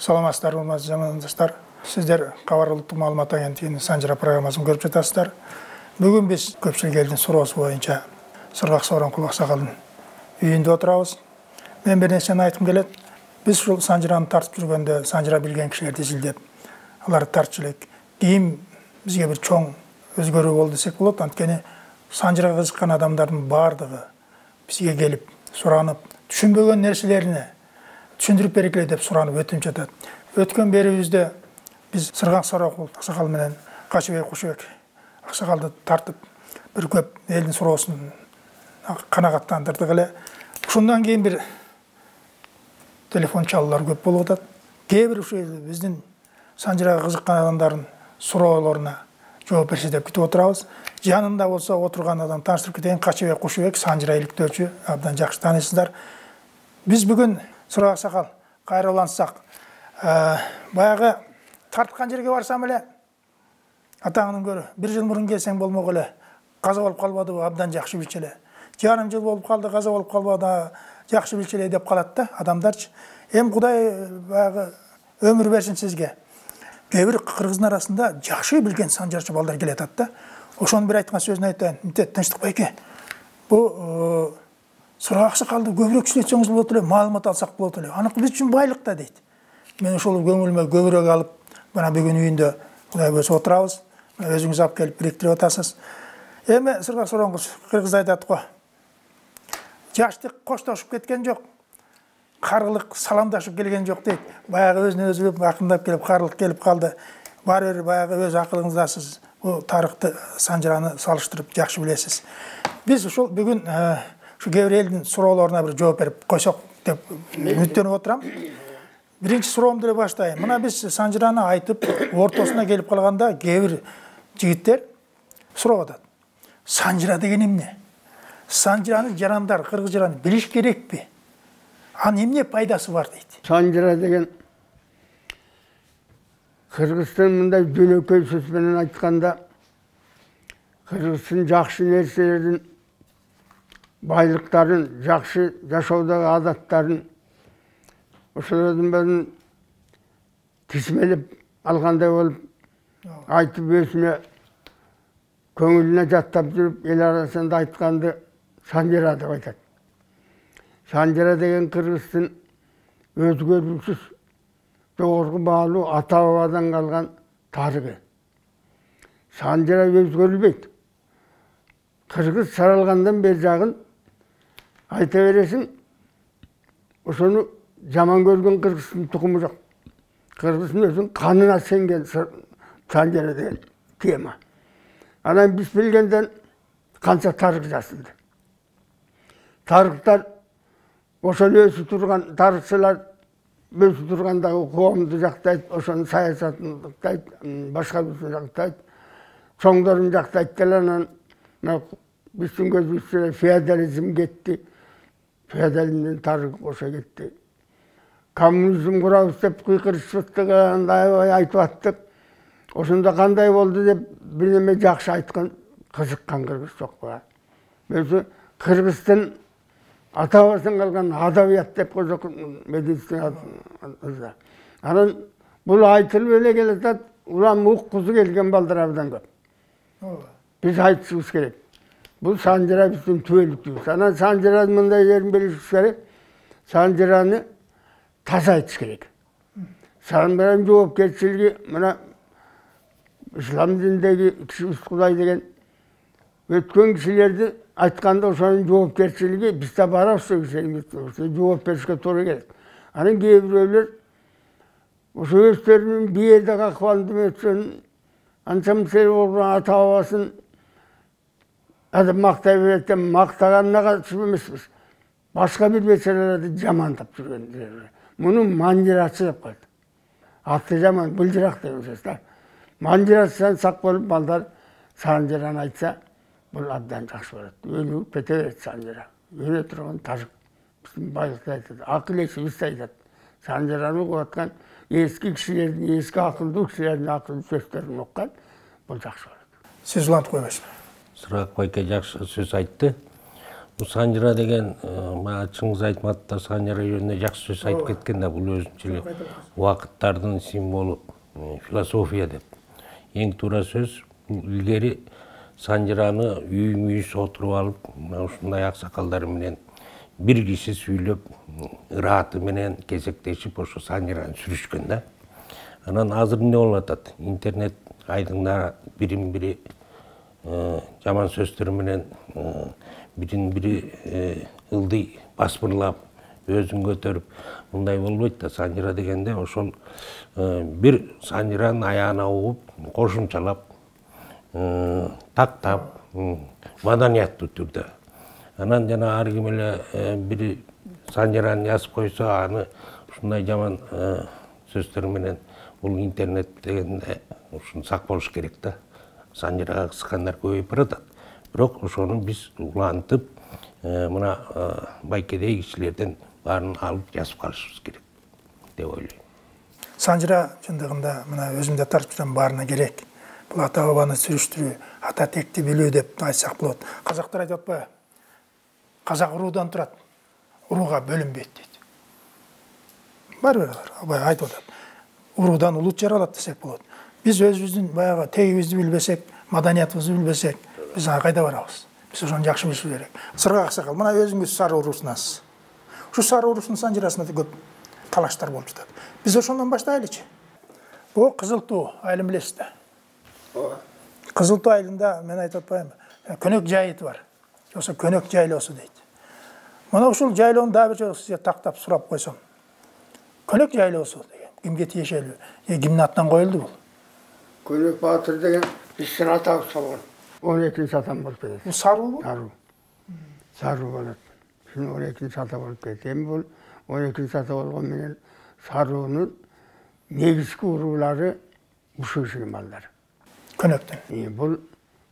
Саламатсыздар, урматтуу замандаштар. Сиздер Кабар улуттук маалымат агенттигинин Санжыра программасын көрүп жатасыздар. Бүгүн биз көпчүлүк элдин суроосу боюнча Сыргак Сооронкул аксакалдын үйүндө отурабыз. Мен бир нерсени айткым келет. Биз ушул Санжыраны тартып жүргөндө Санжыра билген кишилерди изилдеп, аларды тартып элек. Кийин бизге бир чоң өзгөрүү болду десек болот. Анткени Санжырага кызыккан адамдардын баардыгы бизге келип, суранып, түшүнбөгөн нерселерине түшүндүрүп бергиле деп суранып өтүнүп жатат. Өткөн берүүбүздө биз Сыргак Сооронкул аксакал менен Качыбек Кушубек аксакалды тартып бир көп элдин суроосун канагаттандырдык эле. Ушундан кийин бир телефон чалуулар көп болуп атат. Кээ бир ушул биздин Санжырага кызыккан адамдардын суроолоруна жооп берсе деп күтүп отурабыз. Жанында болсо отурган адам тааныштырып кетейин. Качыбек Кушубек, Санжыра иликтөөчү, абдан жакшы тааныйсыздар. Биз бүгүн Сыргак аксакал кайрылансак, баягы тарткан жерге барсам эле атаңдын көрү. Бир жыл мурун келсең болмок эле. Каза болуп калбадыбы, абдан жакшы билчү эле. Жарым жыл болуп калды, каза болуп калбады, жакшы билчү эле деп калат да адамдарчы. Эми Кудай баягы өмүр берсин сизге. Кээ бир кыргыздын арасында жакшы билген санжарчы балдар келе атат да. Ошонун бир айткан сөзүн айтайын. Тынчтык байке. Бу Сыргак аксакалды көбүрөөк иштетсеңиз болот эле, маалымат алсак болот эле. Аныкы биз үчүн байлык да дейт. Мен ошол көңүлүмө көбүрөөк алып, мына бүгүн үйүндө Кудай болсо отурабыз. Өзүңүз алып келип бириктирип атасыз. Эми Сыргак Сооронкул кыргызда айтат го. Жаштык коштошуп кеткен жок. Каргылык саламдашып келген жок дейт. Баягы өзүнө өзү акындап келип, каргылык келип калды. Баары бир баягы өз акылыңыздасыз. Бул тарыхты, Санжыраны салыштырып жакшы билесиз. Биз ушул бүгүн şu кээ бир элдин суроолоруна бир жооп берип койсок деп үмүттөнүп отурам. Биринчи суроомду эле баштайын. Мына биз Санжыраны айтып, ортосуна келип калганда кээ бир жигиттер сурап атат. Санжыра деген эмне? Санжыраны жарандар, кыргыз жараны билиш керекпи? Анын эмне пайдасы бар дейт. Санжыра деген Кыргыздын мындай жөнөкөй сөз менен айтканда Кыргыздын жакшы нерселерин, байлыктарын, жакшы жашоодогу адаттарын ошолордун баарын тизмелеп алгандай болуп айтып өзүнө көңүлүнө жаттап жүрүп эл арасында айтканды Санжыра деп айтат. Санжыра деген Кыргыздын өзгөрүүсүз жогорку баалуу ата бабадан калган тарыгы. Санжыра өзгөрүлбөйт. Кыргыз саралгандан бери жагын айта бересиң, ошону жаман көргөн Кыргыздын тукуму жок. Кыргыздын өзүнүн канына сенген Санжыра деген тема. Анан биз билгенден канча тарых жазылды. Тарыхтар ошол өсүп турган тарыхчылар өсүп тургандагы коомду жактайт, ошонун саясатын жактайт, башка бирсин жактайт, чоңдорун жактайт деле. Анан биздин көзүбүзчө феодализм кетти. Феодализмдин тарыхы кошо кетти. Коммунизм курабыз деп кыйкырышып айтып аттык. Ошондо кандай болду деп бир неме жакшы айткан, кызыккан кыргыз жок бар. Өзү Кыргыздын ата бабасынан калган адабият деп койсок медицина. Анан бул айтылып эле келатат, улам уккусу келген балдар абдан көп. Биз айтышыбыз керек. Бул Санжыра биздин түбөлүктүүбүз. Анан Санжыранын мындай жерин билишибиз керек. Санжыраны таза айтыш керек. Санжыранын жоопкерчилиги мына ислам динидеги кишибиз Кудай деген өткөн кишилерди айтканда ошонун жоопкерчилиги бизде бар ошо жооп беришке туура келет. Анан кээ бирөөлөр ошо өздөрүнүн биедеги акыбалды өтсөн анча мынча болгон ата бабасын адам мактай берет деп мактаганына каршы эмеспиз. Башка бир бечараларды жамандап жүргөн. Муну манжырачы деп коет. Atты жаман былжырақ деген сөз да. Манжыратсаң сақ болып балдар санжыраны айтса, бұл абдан жақсы болады. Өніп кете береді санжыра. Өне тұрған тажық. Біздің байлықты айтады. Ақыл есіміз айтады. Санжыраны қуатқан ескі кішілердің, ескі ақылды кішілердің ақылды сөздерін оққан, бұл жақсы болады. Сіз ұланып қойбайсыз. Сұрақ байке жақсы сөз айтты. Бұл санжыра деген, шыңыз айтмады да санжыра жөнінде жақсы сөз айтып кеткен де, бұл өзінше уақыттардың символы, философия деп. Ең тура сөз, ilgari санжыраны үйім-үйіс отырып алып, осындай ақсақалдар менен bir kişi söylеп, ыраты менен кезектешіп, ошо санжыраны сүрүшкөн да. Анан азыр эмне болуп атат? Интернет айдыңдар бирин-бири жаман сөздөр менен бирин-бири ылдый баспырлап, өзүн көтөрүп, мындай болбойт да. Санжыра дегенде ошол бир санжыранын аягына угуп, кошумчалап, тактап, маданияттуу түрдө. Анан жана ар ким эле бир санжыраны жазып койсо, аны ушундай жаман сөздөр менен бул интернет дегенде ушуну сак болуш керек да. Санжырага кызыккандар көбөйүп баратат. Бирок ошону биз улантып, мына байкедей кишилерден баарын алып жазып калышыбыз керек деп ойлойм. Санжыра чындыгында мына өзүмдө тартып жүрөм баарына керек. Бул ата бабаны сүрүштүрүү, ата текти билүү деп айтсак болот. Казактар айтып атпайбы? Казак уруудан турат, урууга бөлүнбөйт дейт. Бар абай айтып атат. Уруудан улут жаралат десек болот. Биз өзүбүздүн баягы тегибизди билбесек, маданиятыбызды билбесек, биз кайда барабыз? Биз ошону жакшы билишибиз керек. Сырга аксакал, мына өзүңүз сары уруусунасыз. Ушу сары уруусунун санжырасында көп талаштар болуп жатат. Биз ошондон баштайлычы. Бул Кызыл Туу айылын билесиз да. Кызыл Туу айылында мен айтып атпаймынбы? Көнөк жайыты бар. Жоксо көнөк жайлоосу дейт. Мына ушул жайлоону дагы бир жолу сизге тактап сурап койсом. Көнөк жайлоосу деген кимге тиешелүү? Кимдин атынан коюлду бул? Көнөк Батыр деген биздин атабыз салган. 12-нчи атам болуп кетет. Бул саруу? Саруу болот. Шуну 12-нчи ата болуп кетет. Эми бул 12-нчи ата болгон менен саруунун негизги уруулары ушул кишинин балдары. Көнөктөн. Бул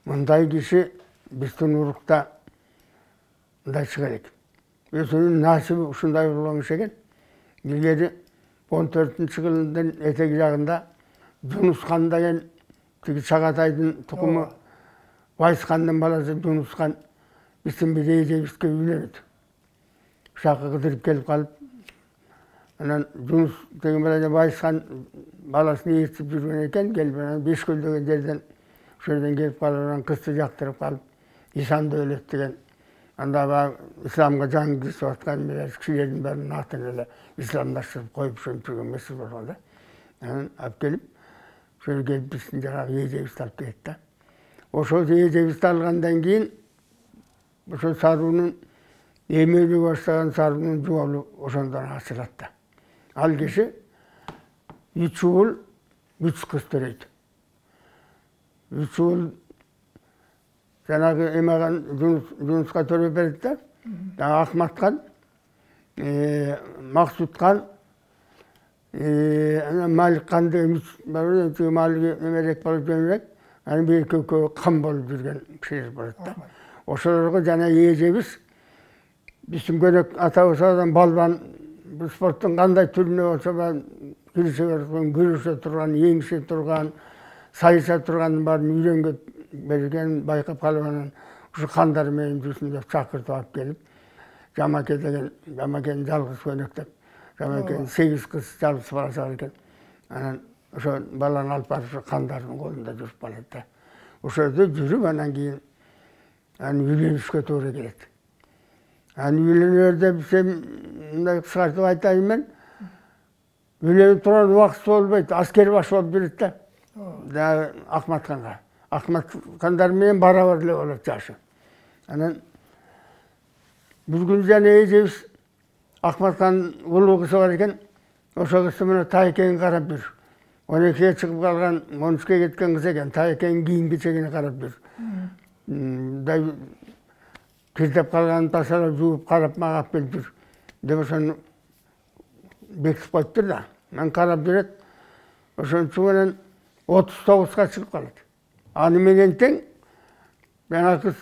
мындай киши биздин урукта мындай чыга элек. Өзүнүн насиби ушундай болгон киши экен. Илгери 14-жылдын этеги жагында Жунус хан деген тиги Чагатайдын тукуму Вайс хандын баласы Жунус хан биздин бир эжебизге үйлөнөт. Ушакка кыдырып келип калып, анан Жунус деген бала Вайс хан баласын ээрчип жүргөн экен, келип анан Бешкөл деген жерден ошол жерден келип калып, анан кызды жактырып калып, ишанды өлөт деген. Анда баягы исламга жан киргизип аткан кишилердин баарын атын эле исламдаштырып коюп ошентип жүргөн месел болгон да. Анан алып келип, ошол келип биздин жанагы эжебизди алып келет да. Ошол эжебизди алгандан кийин ошол саруунун эмелиге баштаган саруунун жолу ошондон ачылат да. Ал киши 3 уул 3 кыз төрөйт. 3 уул жанагы эмаган Жунуска төрөп берет да. Ахмат хан, Максут хан, Малик хан деген Малик немерек болуп жөнүрөк, анан бир көкө хан болуп жүргөн кишилер болот да. Ошолорго жана эжебиз биздин көнөк атабыздан балбан спорттун кандай түрүнө болсо киреше берген, күрөшө турган, еңише турган, сайыша турганын баарын үйрөнгө берген байкап калып анан ушу хандар менен жүрсүн деп чакыртып алып келип, Жамаке деген, Жамакенин жалгыз көнөк деп, Жамакенин 8 кыз жалгыз баласы бар экен. Анан ошо баланы алып барып хандардын колунда жүрүп калат да. Ошол жерде жүрүп анан кийин үйлөнүшкө туура келет. Үйлөнөрдө биз мындай кыскартып айтайын мен, үйлөнүп турган убакыт болбойт, аскер баш болуп жүрөт да. Дагы Ахмат ханга. Ахмат хандар менен барабар эле болот жашы. Анан бир күн жана эжебиз Ахмат хан улуу кызы бар экен. Ошол кызды мына Тайкеңи карап жүр. 12-ге чыгып калган, 13-ге кеткен кыз экен. Тайкеңин кийин кечегине карап жүр. Мындай киртеп калганын ташалап жууп карап мага алып келип жүр. Деп ошону бекитип коюптур да. Мен карап жүрөт. Ошон үчүн менен 39-га чыгып калат. Аны менен тең жана кыз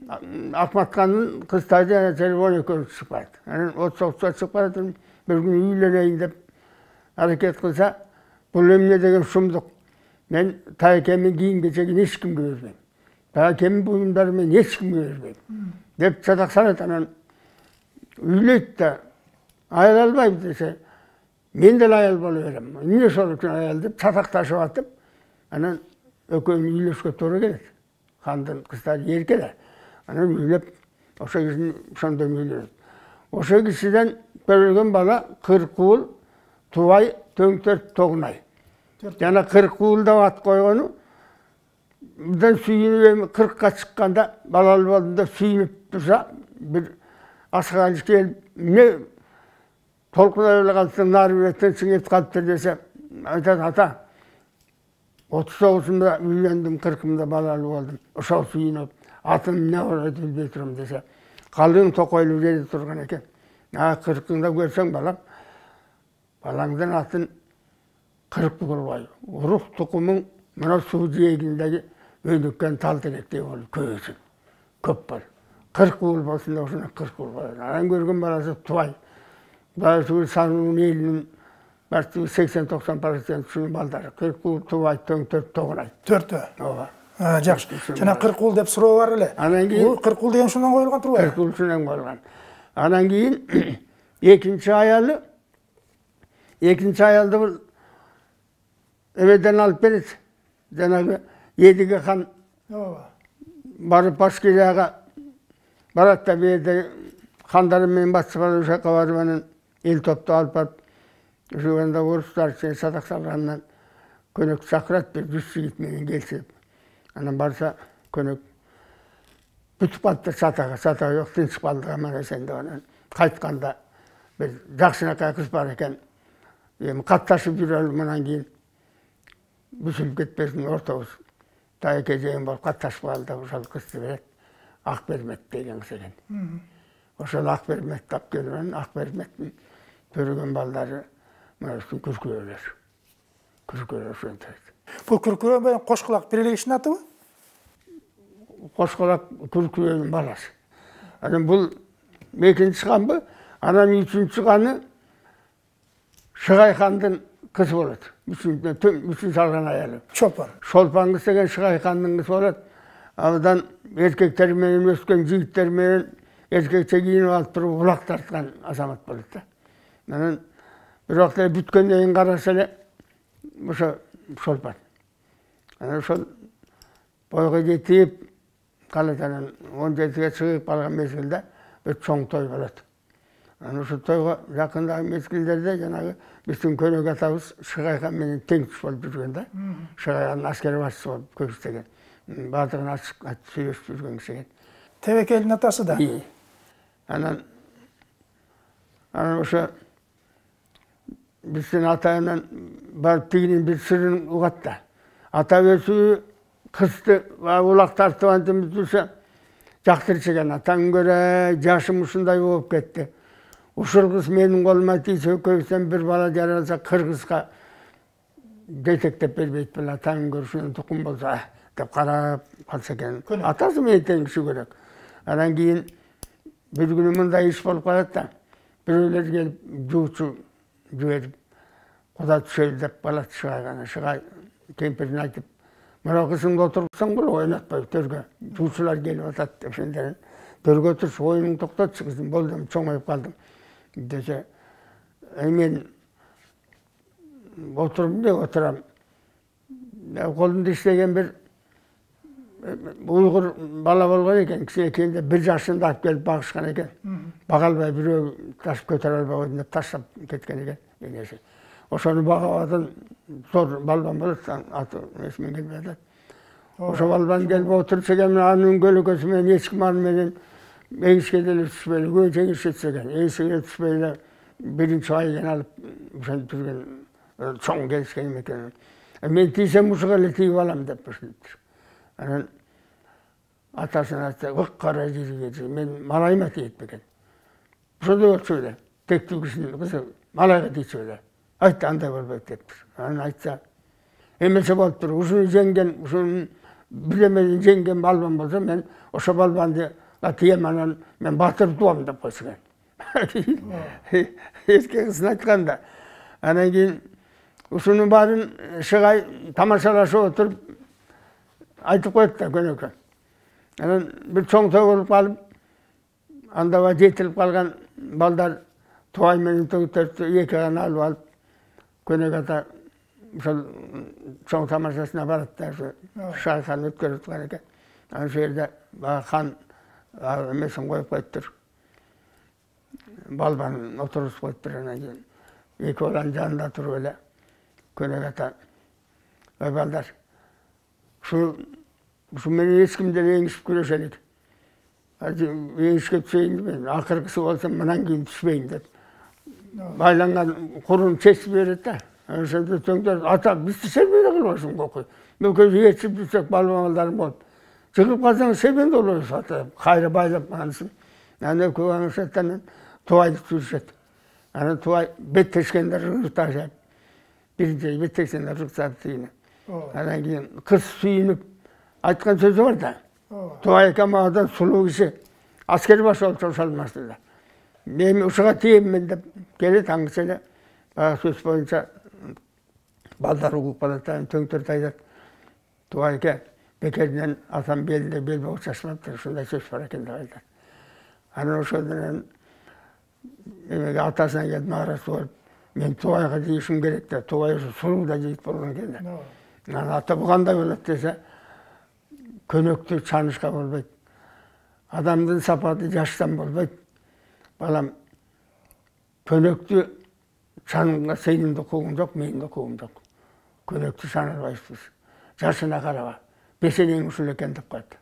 Акматкандын кыздары телефон экөөбүз чыгып калат. Анан 39-га чыгып калат, бир күн үйленейин деп аракет кылса, бул эмне деген шумдук. Мен Таекемдин кийим-кечегин эч кимге бербейм. Таекемдин буюмдарын мен эч кимге бербейм деп чатак салат. Анан үйлөйт да, аял албайбы десе, мен деле аял боло берем. Эмне ошол үчүн аял деп чатакташып атып, анан экөөнүн үйлөшкө туура келет. Хандын кыздары эрке да. Анан үйлөп, ошо кишинин ошондон үйлөнөт. Ошо кишиден берилген бала Кыркуул, Тубай, Төңтөрт, Тогунай. Жана Кыркуул деп ат койгону, мындан сүйүнүп 40-ка чыкканда балалуу болдум деп сүйүнүп турса, бир асыганыч келип, эмне толкунай эле калсаң, нары биреттен сиңип калыптыр десе, айтат, ата, 39-умда үйлөндүм, 40-ымда балалуу болдум. Ошол сүйүнүп, атым эмне болот билбей турам десе, калың токойлуу жерде турган экен. 40-ыңда көрсөң балам, балаңдын атын 40 курбай. Урук тукумуң мына суу жээгиндеги өнүккөн тал теректей болуп көбөйсүн. Көп бар. 40 уул болсун деп ошондон 40 уул бар. Анан көргөн баласы Тубай. Баасы санынын элинин баасы 80-90% ушунун балдары. 40 уул, Тубай, Төңтөрт, Тогунай. Төртөө. Ооба. Жакшы. Жана 40 уул деп суроо бар эле. Анан кийин 40 уул деген ушундан коюлган турбайбы? 40 уул ушундан коюлган. Анан кийин экинчи аялды бул эбеден алып берет. Жанагы Едиге хан барып Башкирияга барат да, берде хандары менен Батышбалы жака барып анан эл топту алып барып, ошондо орустар сен садак салгандан көнөк чакырат, бир 100 жигит менен келсе. Анан барса көнөк бүтүп калыптыр сатага жок, тынчып калдык аман эсен деп. Анан кайтканда бир жакшынакай кыз бар экен. Эми катташып жүрөлү, мындан кийин бүсүлүп кетпесин ортобуз. Таеке жайын болуп катташып калды, ошол кызды берет. Акбермет деген кыз экен. Ошол Акберметти алып келип анан Акберметтин көргөн балдары мына ушул күркүлөр. Күркүлөр ошентет. Бул күркүлөр менен Кошкулак бир эле кишинин атыбы? Кошкулак күркүлөрдүн баласы. Анан бул экинчи ханбы? Анан үчүнчү ханы Шыгай хандын кызы болот. Бүтүн салган аялы. Чолпан. Шолпан кыз деген Шыгай хандын кызы болот. Абдан эркектер менен өскөн жигиттер менен эркекче кийинип алып туруп улак тарткан азамат болот да. Анан бир убакта бүткөндөн кийин караса эле ошо Шолпан. Анан ошол бойго жетип калат, анан 17-ге чыгып калган мезгилде бир чоң той болот. Анан ошол тойго жакындагы мезгилдерде жанагы биздин көнөк атабыз Шыгай хан менен тең туш болуп жүргөн да. Шыгай хан аскер башчысы болуп көрсөтөгөн. Баардыгын ачык сүйлөшүп жүргөн киши экен. Тебекелдин атасы да. Анан ошо биздин атайынан барып тигинин бир сырын угат да. Ата өзү кызды улак тартып антип жүрсө жактырчу экен. Атаң көрө жашым ушундай болуп кетти. Ушул кыз менин колума тийсе, экөөбүздөн бир бала жаралса, кыргызга жетектеп бербейт беле. Атаң көрүшүнөн тукум болсо деп карап калса экен. Атасы менен тең киши көрөк. Анан кийин бир күнү мындай иш болуп калат да. Бирөөлөр келип жуучу жиберип, куда түшөлү деп калат Шыгайга. Шыгай кемпирине айтып, мына кызыңды отургузсаң боло, ойнотпой төргө. Жуучулар келип атат деп ошондон. Төргө отурчу, оюнуңду токтотчу кызым, болдум, чоңоюп калдым десе. Мен отуруп эле отурам. Колунда иштеген бир уйгур бала болгон экен, кичинекейинде 1 жашында алып келип багышкан экен. Бага албай бирөө ташып көтөрө албай койдум деп таштап кеткен экен энеси. Ошону багабадан зор балбан болот, аты эсиме келбей атат. Ошо балбан келип отурчу экен, анын көлөкөсү менен эч ким аны менен эйишке деле түшпөй эле, көбүнчө эйишет экен. Эйишке түшпөй эле биринчи айын алып ошентип жүргөн чоң келишкен экен. Мен тийсем ушуга эле тийип алам деп ошентип. Анан атасына айтса, кара жириге, мен малайыма тийет бекен. Ошондой болчу эле. Тектүү кишинин кызы малайга тийчү эле. Айтты, андай болбойт депtir. Анан айтса, эмесе болуп тур, ушуну жеңген, ушуну билемеден жеңген балбан болсо, мен ошо балбанды тием, анан мен батыр туам деп койсун. Эске кызын айтканда. Анан кийин ушунун баарын шыгай тамашалашып отуруп айтып коет да көнөкө. Анан бир чоң той болуп калып, анда жетилип калган балдар туай менен төгүттөрдү эки гана алып алып, көнөкө ата ошол чоң тамашасына барат да, шайхан өткөрүп аткан экен. Анан ошол жерде баягы хан эмесин коюп коюптур. Балбанын отургузуп коюптур. Анан кийин эки баланын жанында туруп эле көнөкө ата, ой балдар, ушу менен эч ким деле эңишип күрөшелик. Эңишке түшейин мен, акыркысы болсо мындан кийин түшпөйүн деп. Байланган курун чечип берет да. Ошондо төңдөр, ата, бизди сербей кылбайсың кокуй. Мөкөзү ээрчип жүрсөк балбандарым болуп. Чыгып калсаң себен да болобуз ата. Кайра байлап калсын. Анан экөө аңышаттан туайды жүрүшөт. Анан туай беттешкендер ырташат. Биринчи беттешкендер ырташат дейин. Анан кийин кыз сүйүнүп айткан сөзү бар да. Туай камадан сулуу киши аскер башы болсо ошолмас да. Мен ушуга тийемин деп келет, аңгыча эле баягы сөз боюнча балдар угуп калат, төңтөрдү айтат. Туайке бекеринен атам белинде бел бугуп чачмаптыр, ушундай сөз бар экен деп айтат. Анан ошондон эмеге атасына келип нааразы болуп, мен туайга жыйышым керек деп, туай ушу сулуу да жыйып болгон экен да. Анан ата бу кандай болот десе, көнөктү чанышка болбойт. Адамдын сапаты жаштан болбойт. Балам, көнөктү чанынга сенин да укугуң жок, менин да укугум жок. Көнөктү чанырбайсыз. Жашына караба. Бесенең ушул экен деп коет.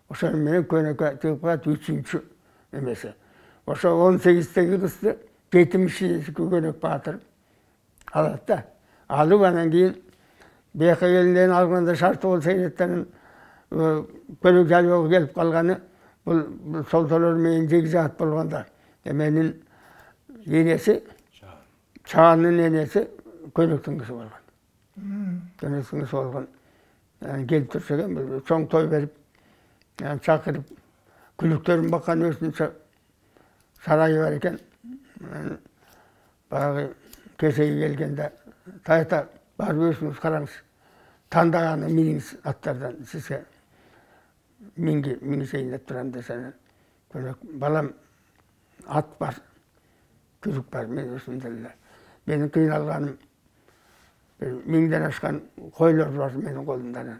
Ошол менен көнөкө чыгып калат 3-чү эмеси. Ошо 18-теги кызды 70 көнөк баатыр алат да. Алып анан кийин бияка келинден алганда шарты болсо эреттен көнөк жайлоого келип калганы бул солтолор менен жегизат болгондо менин энеси, чаанын энеси көнөктүн кызы болгон. Көнөктүн кызы болгон. Келип турса экен, чоң той берип, чакырып, күлүктөрүн баккан өзүнчө сарайы бар экен. Баягы кесеги келгенде, тайта барып өзүңүз караңыз, тандаганы миниңиз аттардан сизге минишейин деп турам десен, балам, ат бар, күрүк бар, мен өзүмдө эле. Менин кыйналганым, 1000ден ашкан койлор бар менин колумда.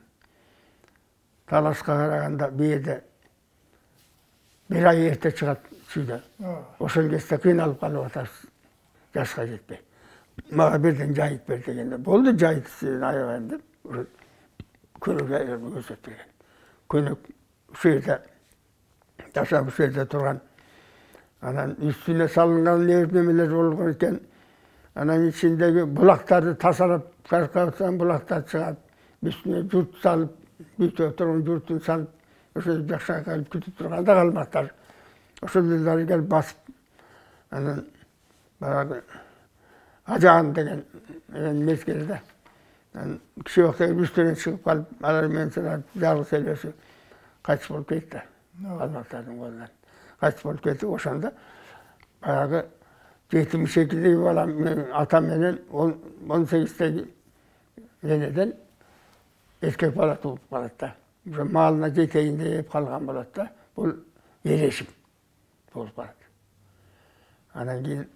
Талашка караганда бээде бир ай эрте чыгат сүйдө. Ошол кезде кыйналып калып атабыз, жашка жетпей. Мага бирден жайып бер дегенде, болду жайып сен аябайм деп, көнөк көрсөт деген. Көнөк ушул жерде жашап ушул жерде турган. Анан үстүнө салынган немелер болгон экен. Анан ичиндеги булактарды тасалап, каркатсан булактар чыгат. Үстүнө журт салып, бүтө турган журтун салып, ошо жакша калып күтүп турганда калмактар. Ошолорду келип басып, анан баягы ажаан деген мезгилде киши октогуп үстүнө чыгып калып, алар менен жалгыз элеси кайтыш болуп кетти. Калмактардын колунан кайтыш болуп кетти. Ошондо баягы 72-деги балам атам менен 18-деги энеден эркек бала тууп калат да. Ошо малына жетейин деп калган болот да. Бул эрешим болуп калат. Анан кийин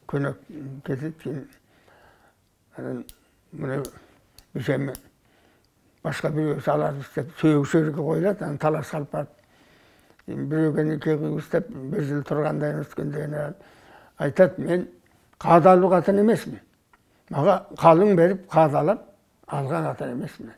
көнөк кетип, кийин анан мына бишем башка бирөөсү аларбыз деп сөөгүшөргө коюлат, анан талаш салып барып, бирөөгө нике кылабыз деп 1 жыл тургандан өткөндөн айтат, мен каадалуу катын эмесмин. Мага калың берип, каадалап алган катын эмесмин.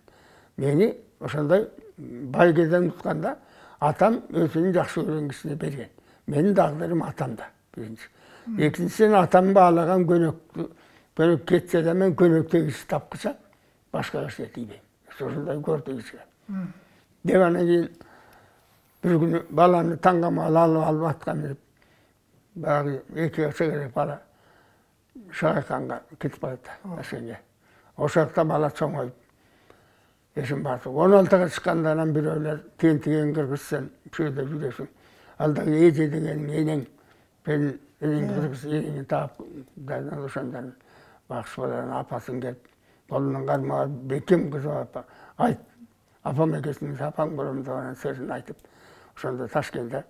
Мени ошондой байгеден утканда атам өзүнүн жакшы көргөн кишине берген. Менин тагдырым атамда биринчи. Экинчиден атам баалаган көнөк кетсе да мен көнөктөгү киши тапкыча башка кишиге тийбейм. Ошондой көрдү киши. Деп анан кийин бир күнү баланы таңгамал алып аткан деп, баягы 2 жашка керек бала Шайқанға кетіп қалады әскерге. Осы жақта бала чоңайып есім барды. 16-ға шыққандан біреулер тентіген кіргізсен, шөйде жүресің. Алдағы еже деген енең, мен енең кіргіз, енеңі тағып, дәлінен ұшандан бақшы баларын апасын келіп, қолының қармаға бекем қызы айт, апам екесіңіз, апам бұрымды оған сөзін айтып, сонда Ташкентте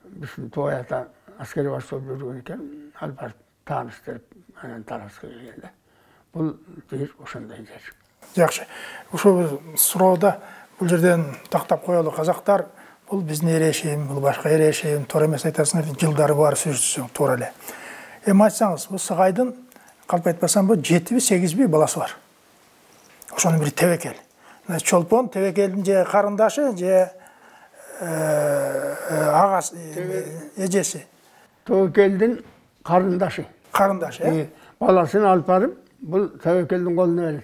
біздің тоята әскери бас болып жүрген екен, ал барып таныстырып, анан Тарасқа келгенде. Бұл жер ошондай жер. Жақсы. Ошо суроодо бул жерден тактап коелу казактар, бул биздин эрешим, бул башка эрешим, туура эмес айтасыңар, жылдары бар сөзсүң туура эле. Эми айтсаңыз, бул Сыгайдын калп айтпасам бул 7-8 баласы бар. Ошонун бири Тебекел. Чолпон Тебекелдин же карындашы, же агасы, эжеси. Тебекелдин карындашы. Карындаш, Баласын алып барып, бұл Тебекелдин колуна берет.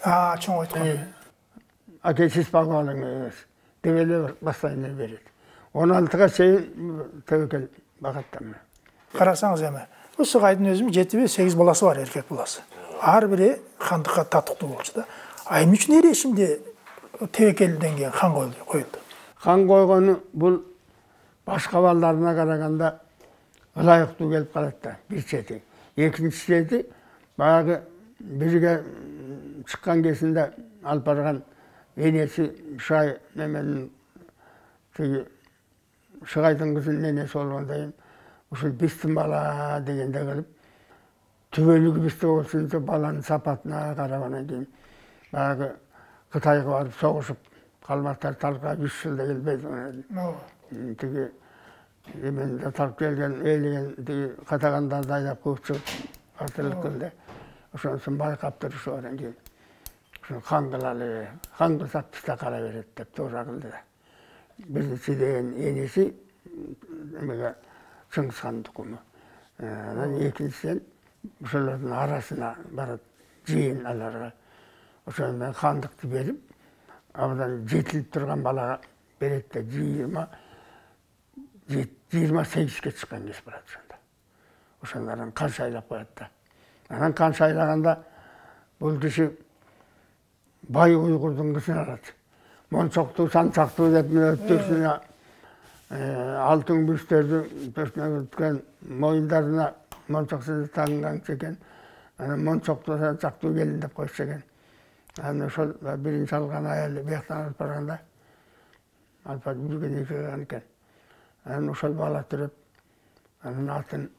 Чоң айткан. Акесіз бағалың емес. Дебеле бастайына берет. 16-ға чейин Тебекел багаттамын. Карасаңыз эми, бул Сыгайдын өзүнүн 7-8 баласы бар, эркек баласы. Ар бири хандыкка татыктуу болчу да. Эмне үчүн эрешимде Тебекелден кийин хан коюлду? Хан койгону бул башка балдарына караганда ылайыктуу келип калат да, бир чети. Экинчи чети баягы бирге чыккан кезинде алып барган энеси Шай неменин тиги Сыгайдын кызынын энеси болгондон кийин ушул биздин бала дегенде келип түбөлүгү бизде болсун деп баланын сапатына карагандан кийин баягы Кытайга барып согушуп калмактар талкка 3 жылда келбейди. Тиги эменде талып келген эйлеген тиги катагандарды айдап кууп чыгып атылып келди. Ошонусун байкап турушу анан кийин ушуну хан кылалы, хан кылсак бизде кара берет деп туура кылды да. Биринчи деген энеси эмеге Чыңгызхан тукуму. Анан экинчиден ошолордун арасына барат жыйын аларга. Ошону мен хандыкты берип, абдан жетилип турган балага берет да 28-ке чыккан кез барат ошондо. Ошондордон кан шайлап коет да. Анан кан шайлаганда бул киши бай уйгурдун кызын алат. Мончоктуу, санчактуу деп өттүрсүнө алтын күмүштөрдү бөшүнө өткөн моюндарына мончоксун тагынган экен. Анан мончоктуу, санчактуу келин деп койчу экен. Анан ошол биринчи алган аялы бияктан алып барганда алып барып жүргөн экен. Анан ошол бала түрөп, анын атын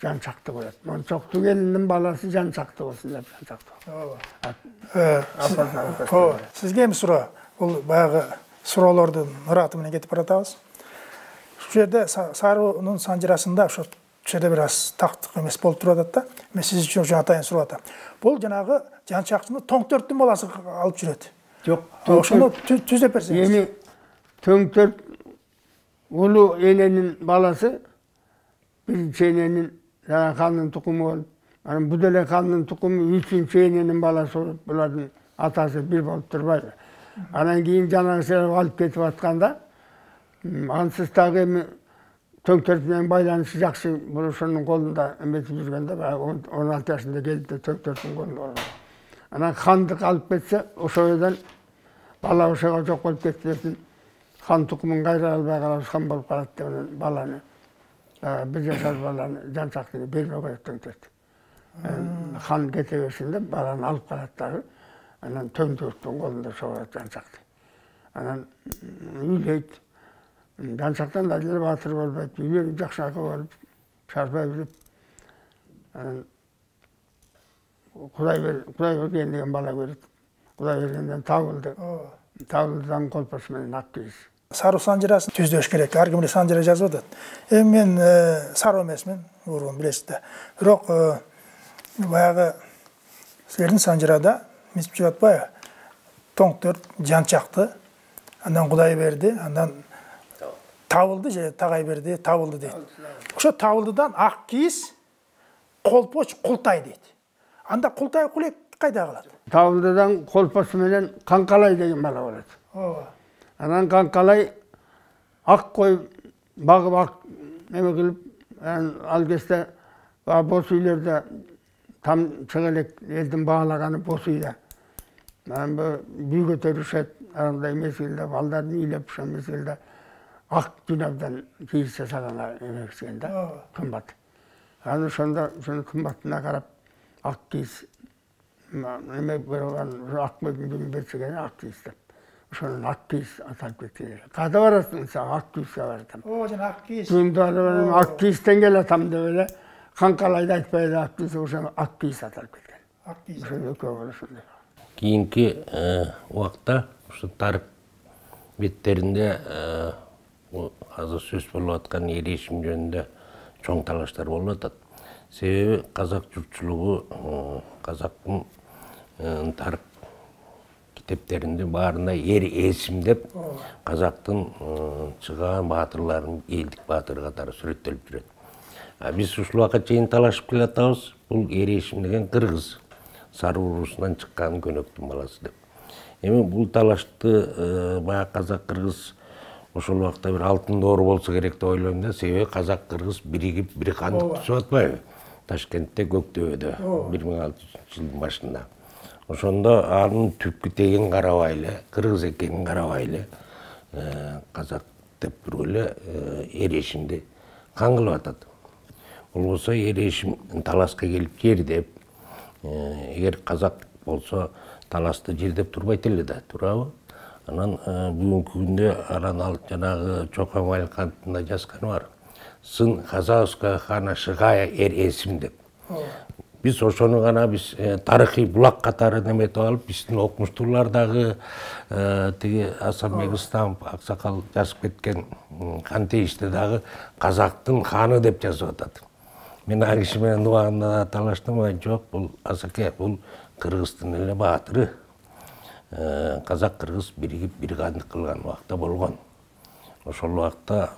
Жанчакты коет. Мончоктуу келиндин баласы Жанчакты болсун деп Жанчактуу. Сизге эми суроо, бул баягы суроолордун ыраты менен кетип баратабыз. Ушул жерде Сарунун санжырасында ошо жерде бир аз тактык эмес болуп туруп атат да. Мен сиз үчүн атайын сурап атам. Бул жанагы Жанчактыны Тоңтөрттүн баласы алып жүрөт. Жок, ошону түзөп берсеңиз. Эми Тоңтөрт улуу эненин баласы биринчи эненин хандын тукуму болуп, анан бул деле хандын тукуму үчүнчү эненин баласы болуп, булардын атасы бир болуп турбайбы. Анан кийин жанагысына алып кетип атканда, ансыз дагы эми Тоңтөрт менен байланышы жакшы, бул ошонун колунда эметип жүргөндө 16 жашында келип Тоңтөрттүн колунда болгон. Анан хандык алып кетсе, ошодан бала ошого жок болуп кетсин, хан тукумун кайра албай калабыз, хан болуп калат деп баланы, бир жашар баланы Жанчактыны бербей коет Тоңтөрт. Хан кете берсин деп баланы алып калат дагы. Анан Тоңтөрттүн колунда ошо Жанчакты. Анан үйлөйт. Жанчактан да эле батыр болбойт, үйлөнүп жакшы ака болуп, шарпай билип. Анан Кудай берген деген бала көрөт. Кудай бергенден табылды. Табылдыдан колпош менен ак кийиз. Сару санжырасын түздөш керек. Ар ким эле санжыра жазып атат. Эми мен сару эмесмин, урун билесиз да. Бирок баягы силердин санжырада мисип жүрүп атпайбы? Тоңтөрт, Жанчакты, андан Кудай берди, андан табылды же тагай берди, табылды дейт. Ошо табылдыдан ак кийиз, колпоч, култай дейт. Анда култай кулек кайда калат? Табылдыдан колпош менен Канкалай деген бала болот. Анан Канкалай ак кой багып ак эме кылып, ал кезде Бос үйлерде там чыгылек элдин баалаганы бос үйдө. Бүй көтөрүшөт, андай мезгилде балдарын үйлөп ошол мезгилде ак жинабдан кийиз жасаган эмекчиген да, кымбат. Аны ошондо ошонун кымбатына карап ак кийиз эме болгон ак мөдүн берчиген ак кийиз деп. Ошонун ак кийиз аталып кеткен. Када барасың сен ак кийизге бардым. Жана ак кийиз. Түндө ак кийизден келатам деп эле канкалайды айтпай эле ак кийиз, ошону ак кийиз аталып кеткен. Ак кийиз. Ошондой көп ошондой. Кийинки убакта ушу тарых беттеринде азыр сөз болуп аткан эрешим жөнүндө чоң талаштар болуп атат. Себеби казак журтчулугу казактын тарых китептеринде баарында эр эсим деп казактын чыган баатырларын элдик баатыр катары сүрөттөлүп жүрөт. Биз ушул убакка чейин талашып келатабыз. Бул эр эсим деген кыргыз сары уруусунан чыккан көнөктүн баласы деп. Эми бул талашты баягы казак кыргыз ошол убакта бир алтын доору болсо керек деп ойлойм да. Себеби казак кыргыз биригип бир кандык түзүп атпайбы? Ташкентте Көктөбөдө 1600-жылдын башында. Ошондо анын түпкү тегин карабайлы, кыргыз экенин карабайлы казак деп туруп эле эрешимди кан кылып атат. Болбосо эрешим таласка келип жердеп, эгер казак болсо таласты жердеп турбайт эле да, туурабы? Анан бүгүнкү күндө анан ал жанагы Чокан Валикановдун жазганы бар. Сын Хазаевская хана Шыгая эр эсим деп. Биз ошону гана биз тарыхый булак катары неметип алып, биздин окумуштуулар дагы тиги Асанбек Ыстамов аксакал жазып кеткен Кантейиште дагы казактын ханы деп жазып атат. Мен ал киши менен убагында талаштым, жок, бул Асаке, бул кыргыздын эле баатыры. Казак кыргыз биригип бир кандык кылган убакта болгон. Ошол убакта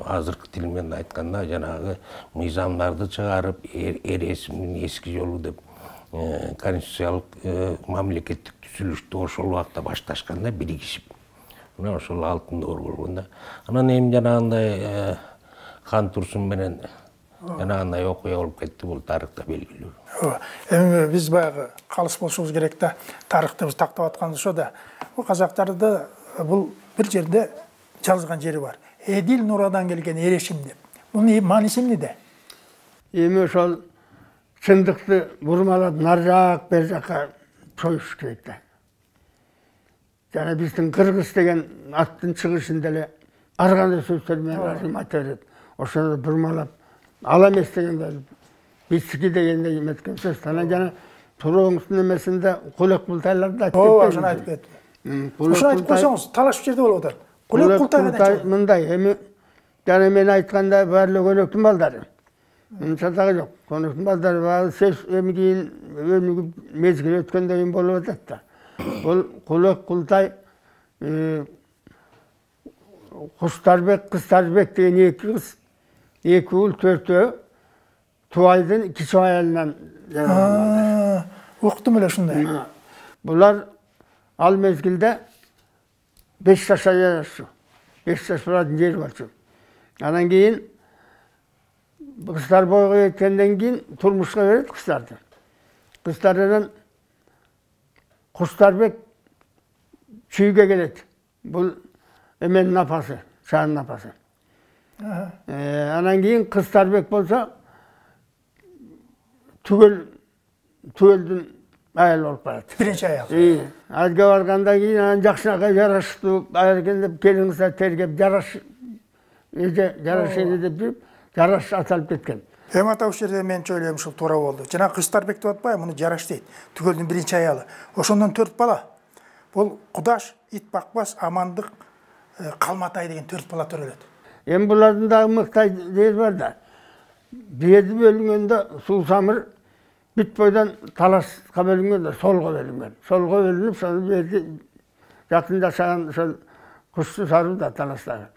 азыркы тил менен айтканда жанагы мыйзамдарды чыгарып, эр эсимдин эски жолу деп конституциялык мамлекеттик түзүлүштү ошол убакта башташканда биригишип. Мына ошол алтын доор болгон да. Анан эми жанагындай Хан Турсун менен жанагындай окуя болуп кетти, бул тарыхта белгилүү. Эми биз баягы калыс болушубуз керек да, тарыхты биз тактап атканыбыз ошо да. Бул казактарда бул бир жерде жазылган жери бар. Эдил Нурадан келген эрешим деп. Мунун мааниси эмнеде? Эми ошол чындыкты бурмалап нар жак бер жакка коюш керек да. Жана биздин кыргыз деген аттын чыгышында эле ар кандай сөздөр менен айта берет. Ошону бурмалап ал эмес дегенде биздики дегенде эметкен сөз. Анан жана Туроңдун эмесинде Кулек Култайларды айтып кетти. Ошону айтып кетти. Ошону айтып койсоңуз, талашып жерде болуп атат. Кулек Култай мындай, эми жана мен айтканда баары көнөктүн балдары. Мынча дагы жок. Көнөктүн балдары баары сөз эми кийин өнүгүп мезгил өткөндөн кийин болуп атат да. Бул Кулек Култай Куштарбек, Кыстарбек деген эки кыз, эки уул, төртөө Тубайдын кичи аялынан жаралган. Уктум эле ушундай. Булар ал мезгилде 5 жашка жарашу. 5 жаш баратын жери бар. Анан кийин кыздар бойго жеткенден кийин турмушка берет кыздарды. Кыздарынан Куштарбек чүйгө келет. Бул эменин апасы, Шаанын апасы. Анан кийин Кыстарбек болсо түгөлдүн ayal болуп барат. Биринчи аял. Айга баргандан кийин анан жакшынака жараштуу аял экен деп келиңиздер тергеп жараш деп жүрүп, жараш аталып кеткен. Эми ата ушул жерде мен ойлойм ушул туура болду. Жана Кыстарбек деп атпайбы, муну жараш дейт. Түгөлдүн биринчи аялы. Ошондон 4 бала. Бул Кудаш, Итбакбас, Амандык, Калматай деген 4 бала төрөлөт. Эми булардын дагы мыктай жери бар да. Берди бөлүнгөндө Суусамыр бүт бойдан талашка бөлүнгөн, солго бөлүнгөн. Солго бөлүнүп, сону берди жакын жашаган ошол Кушту Саруу да талаштагы.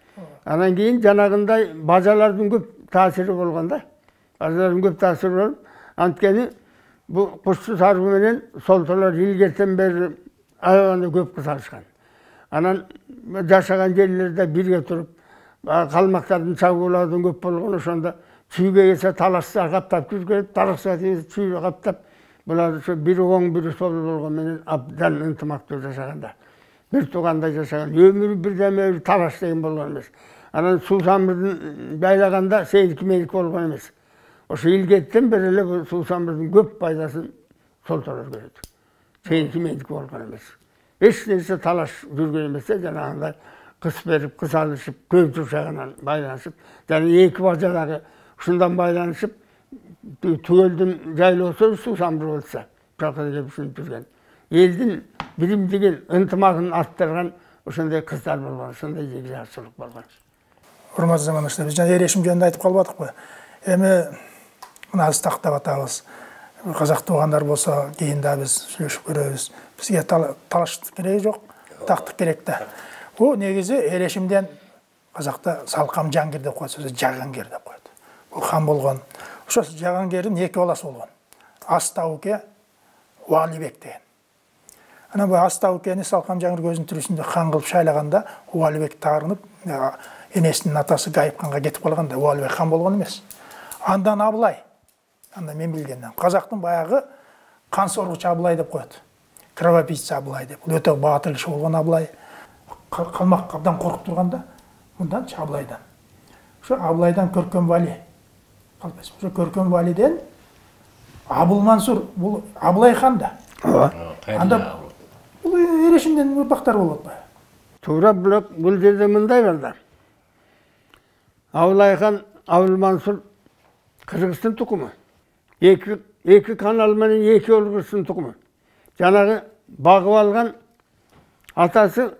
Анан кийин жанагындай бажалардын көп таасири болгон да. Бажалардын көп таасири болуп, анткени бу Кушту Саруу менен солтолор илгертен бери аябаганда көп кыз алышкан. Анан жашаган жерлерде бирге туруп, калмактардын чабуулардан көп болгон, ошондо Çүйge gelse talaşsa kaptap жүрген, talaşsa çүйge kaptap. Bular şu biri oң, biri sol bolğan menen abdan ынтымактуу жашаганда. Bir tuğanda yaşayan, ömürü birden talaş deyin bolğan emes. Anan Susamır'ın baylaganda seyirki meylik bolğan emes. Oşo ilgetten berele bu Susamır'ın köp paydaсын sol taraf görüdü. Seyirki meylik bolğan emes. Hiç neyse talaş жүрген emese, janagınday kıs berip, kıs alışıp, köp juşagынан baylanışıp, yani iki bacadagı şundan baylanışıp, tüyeldin jaylı olsa Susamır olsa, çakıda gelip düşünüp жүрген. Eldin birimdigin, ынтымагын arttırgan ошондой кыздар болгон, ошондой жеги жакшылык болгон. Урматтуу замандаштар, биз жана эрешим жөнүндө айтып калбадыкпы? Эми мына биз тактап атабыз. Казак туугандар болсо, кийин да биз сүйлөшүп көрөбүз. Бизге талаштык кереги жок, тактык керек да. Бул негизи эрешимден казакта салкам жангир деп коет, сөзү жагангер деп коет. Бул хан болгон. Ошо жагангердин эки баласы болгон. Астауке, Уалибек деген. Ана bu Астаукени салкам жангир көзүнүн түрүсүндө хан кылып шайлаганда, Уалибек таарынып, энесинин атасы Гайыпканга кетип калганда, Уалибек хан болгон эмес. Андан Абылай, анда мен билгенден, казактын баягы кан соргуч Абылай деп коет. Кровопийца Абылай деп. Бул өтө баатыр киши болгон Абылай. Калмак абдан коркуп турганда, мындан Абылайдан. Ошо Абылайдан Көркөм Вали. Калбайсың. Ошо Көркөм Валиден Абылмансур, бул Абылай хан да. Анда бул эрешимден урпактар болот ба? Туура, бирок бул жерде мындай бар да. Абылай хан, Абылмансур Кыргызстан тукуму. Эки канал менен эки Кыргызстан тукуму. Жанагы багып алган атасы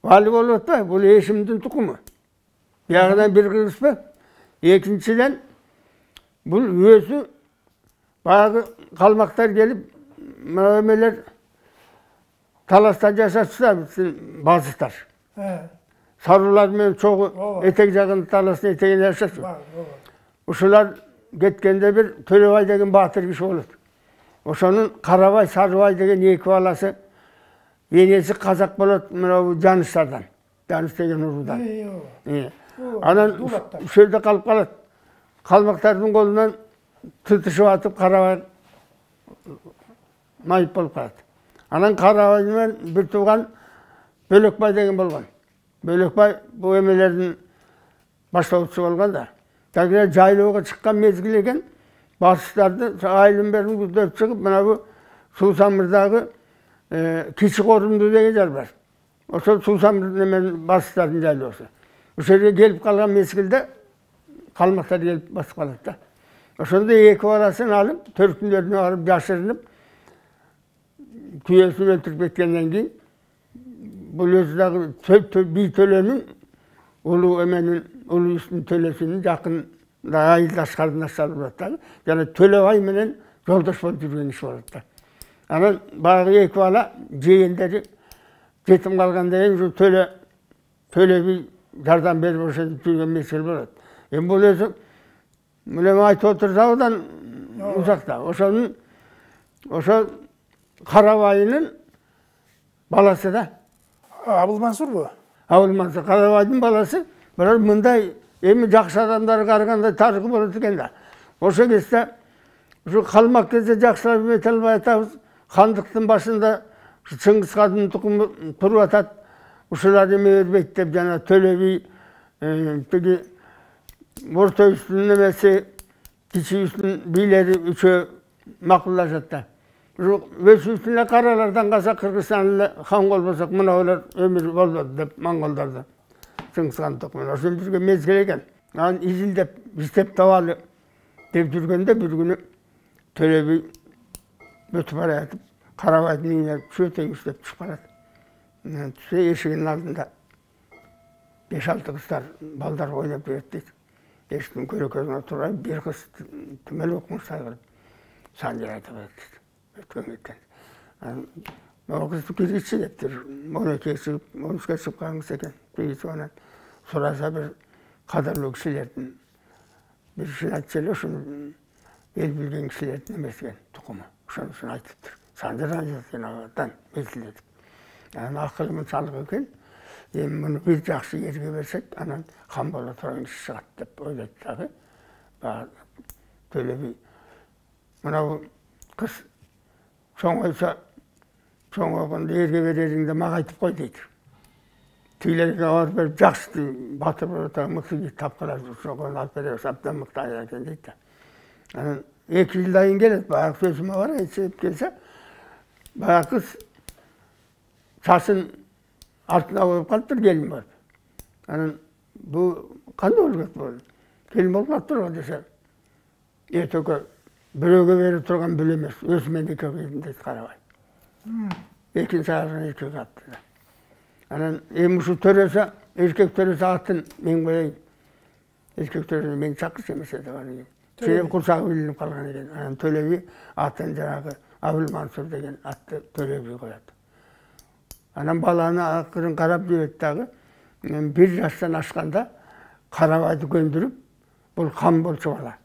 Вали болот да, бул эшимдин тукуму. Бягыдан бир кыргызбы? Экинчиден бул өзү баягы калмактар келип, мына таласта жашатса базыктар. Сарулар менен чогу этек жагын таластын этегинде жашачу. Ушулар кеткенде бир Төлөбай деген баатыр киши болот. Ошонун Карабай, Сарыбай деген эки баласы, энеси казак болот, мына бу Жаныстардан. Жаныс деген урудан. Анан ушул жерде калып калат. Калмактардын колунан тытышып атып Карабай майып болуп калат. Анан Карабай менен бир тууган Бөлөкбай деген болгон. Бөлөкбай бул эмелердин баштоочусу болгон да. Тагына жайлоого чыккан мезгил экен, басыштарды айылын берин көтөрүп чыгып, мына бу Суусамырдагы Кичи Корунду деген жер бар. Ошол Суусамырдын эмен басыштардын жайлоосу. Ошол жерге келип калган мезгилде калмактар келип басып калат да. Ошондо эки баласын алып, төркүнлөрүнө барып жашырынып, күйөөсүн өлтүрүп кеткенден кийин бул өзү дагы бий төлөнүн улуу эменин, улуу үстүн төлөсүнүн жакын айылдаш карындашары болот да. Жана Төлөбай менен жолдош болуп жүргөн иш болот да. Анан баягы эки бала жээгендери жетим калганда ушу Төлөбий жардам берип ошентип жүргөн мезгил болот. Эми бул өзү мына айтып отурса одан узакта. Ошо Карабайдын баласы да. Абылмансур бу? Абылмансур Карабайдын баласы. Бирок мындай эми жакшы адамдар караганда тарыхы болот экен да. Ошо кезде ушу калмак кезде жакшылап эте албай атабыз. Хандыктын башында Чыңгыз хандын тукуму туруп атат. Ушулар эме өрбөйт деп жана Төлөбий тиги орто үстүн эмеси, кичи үстүн бийлери үчөө макулдашат да. Өз үстүнө каралардан калса Кыргызстан эле хан болбосок мына олар өмүр болбоду деп монголдорду Чыңгыз хан тукуму ошентип жүргөн мезгил экен. Анан изилдеп, издеп табалы деп жүргөндө бир күнү Төлөбий өтүп бара жатып, Карабайдын үйүнө чөтөй иштеп чыгып барат. Түшө эшигинин алдында 5-6 кыздар, балдар ойнап жүрөт дейт. Эшиктин көрөкөзүнө турайып, бир кыз түмөл окумуштар кылып Санжыр айтып атат. Өткөн кеткен. Могу кызды киргизчи дептир. 12 чыгып, 13 чыгып калгыс экен. Киргизип анан сураса бир кадырлуу кишилердин бир ишин айтчу эле, ошону эл билген кишилердин эмеси экен, тукуму. Ошонусун айтыптыр. Санжыр жанагыдан мезгилдетип. Анан акылымын салгы экен. Эми муну бир жакшы жерге берсек, анан хан боло турган киши чыгат деп ойлойт дагы. Төле би. Мынау қыз соңғайса соңғайғанда ерге береріңді маған айтып қой дейді. Түйлерге алып беріп жақсы батыр бір мықты дейді тапқылар соған алып беріп саптан мықты аяқ екен дейді. 2 жылдан келеді, баяғы сөзіме бар, айтып келсе, баяғы қыз шашын артына қойып қалып тұр, келін барып. Бұл қандай өлгет болды? Келін болып қалып тұр ғой десе, ертөке біреуге беріп тұрған бұл емес, өзімен екі қиын дейді қарабай. Екінші ағырын еркек атты. Еміші төресі, еркек төресі атын мен қойайын. Еркек төресі мен шақыршы емес еді ғана екен. Себебі құрсағы білініп қалған екен. Төле би атын жаңағы Абыл Мансұр деген атты Төле би қояды. Баланы ақырын қарап жүреді. Мен 1 жастан ашқанда Қарабайды көндіріп, бұл хан болшы бала.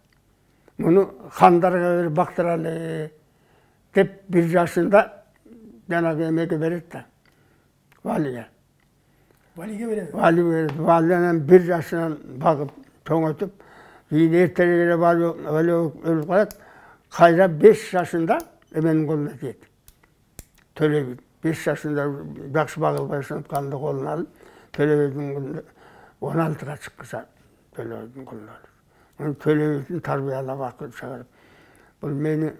Мұны хандарға беріп бақтыралы деп 1 жасында жаңағы емеге береді. Валиге. Валиге береді? Вали береді. Валиянан 1 жасынан бағып, тоңытып, кейін ертерегелі Вали өліп қалады. Қайра 5 жасында еменің қолына тиеді. Төле би 5 жасында жақсы бағылбай сынып қалды қолына алып, Төле бидің 16-ға шыққыса Төле бидің қолына алып. Төле бидің тарбиялап ақыл шығарып. Бұл мен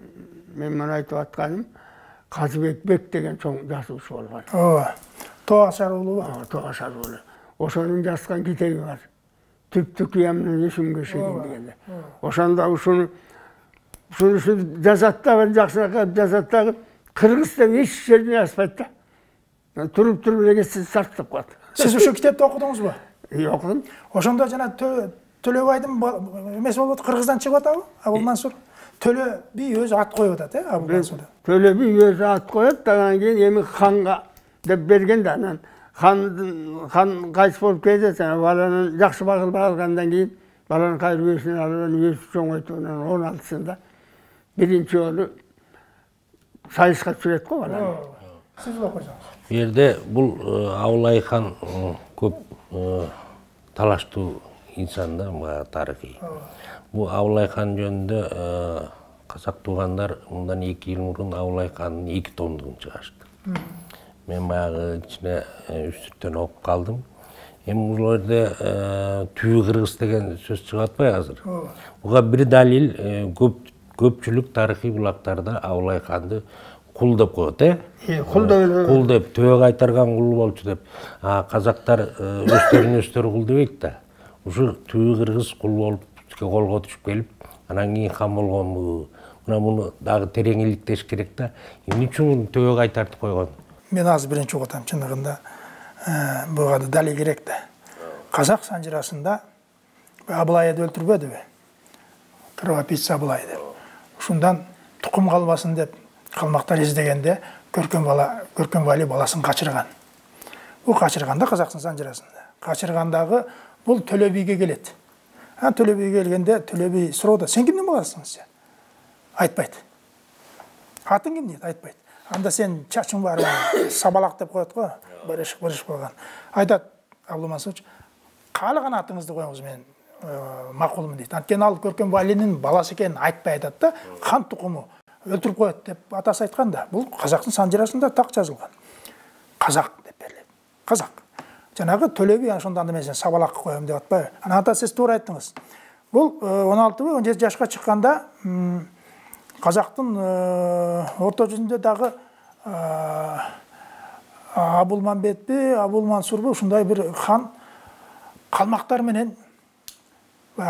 мұны айтып атқаным, Қазыбек Бек деген соң жасушы болған. Тоғашар ұлы ба? Тоғашар ұлы. Осының жасқан кетегі бар. Түп-түк емнің есімге шейін дегенде. Осында ұшыны жазаттағы, жақсырақ жазаттағы Қырғызстан еш жеріне аспайды. Тұрып-тұрып егесіз сарттып қойды. Сіз үші кітепті оқыдыңыз ба? Оқыдым. Ошонда жана Төлебайдың эмеси болуп атат, Кыргыздан чыгып атабы? Абыл Мансур. Төле би өзү ат коюп атат, Абыл Мансур. Төле би өзү ат коюп, анан кийин эми ханга деп берген да, анан хан кайсы болуп кетет, баланын жакшы багылып алгандан кийин баланын кайрыбесин алып, өзү чоңойтуп, 16-сында биринчи жолу сайышка түшүрөт го баланы. Сиз окуйсуңуз. Бу жерде бул Абылай хан көп талаштуу инсан да, тарыхый. Бу Абылай хан жөнүндө казак туугандар мындан 2 жыл мурун Абылай хандын 2 томдугун чыгарышты. Мен баягы ичине үстүртөн окуп калдым. Эми бул жерде Түбү Кыргыз деген сөз чыгып атпайбы азыр? Буга бир далил, көпчүлүк тарыхый булактарда Абылай ханды кул деп коет, кул деп, төбө кайтарган кул болчу деп. Казактар өздөрүн кул дебейт да. Ушу Түбү Кыргыз кул болуп колго түшүп келип, анан кийин хан болгонбу. Мына муну дагы терең иликтеш керек да. Эмне үчүн төбө кайтартып койгон? Мен азыр биринчи угутам, чындыгында буга да далил керек да. Казак санжырасында Абылайды өлтүрбөдүбү? Кровопийца Абылай деп. Ушундан тукум калбасын деп калмактар издегенде Көркөн Вали баласын качырган. Бул качырганда казактын санжырасында. Качыргандагы бул Төле биге келет. Төле биге келгенде Төле би суроодо, сен кимдин баласысың сен? Айтпайт. Атың ким дейт? Айтпайт. Анда сен чачың бар, сабалак деп коет го, бырыш болгон. Айтат Абыл Мансур, каалаган атыңызды коюңуз, мен макулмун дейт. Анткени ал Көркөн Валинин баласы экенин айтпай айтат да, хан тукуму өлтүрүп коет деп атасы айткан да. Бул казактын санжырасында так жазылган. Казак деп берилет. Казак. Жанагы Төле би ошондон мен сен сабалак коем деп атпайбы? Анан ата сиз туура айттыңыз. Бул 16-17 жашка чыкканда казактын орто жүзүндө дагы Абылмамбетпи, Абыл Мансурбу ушундай бир хан калмактар менен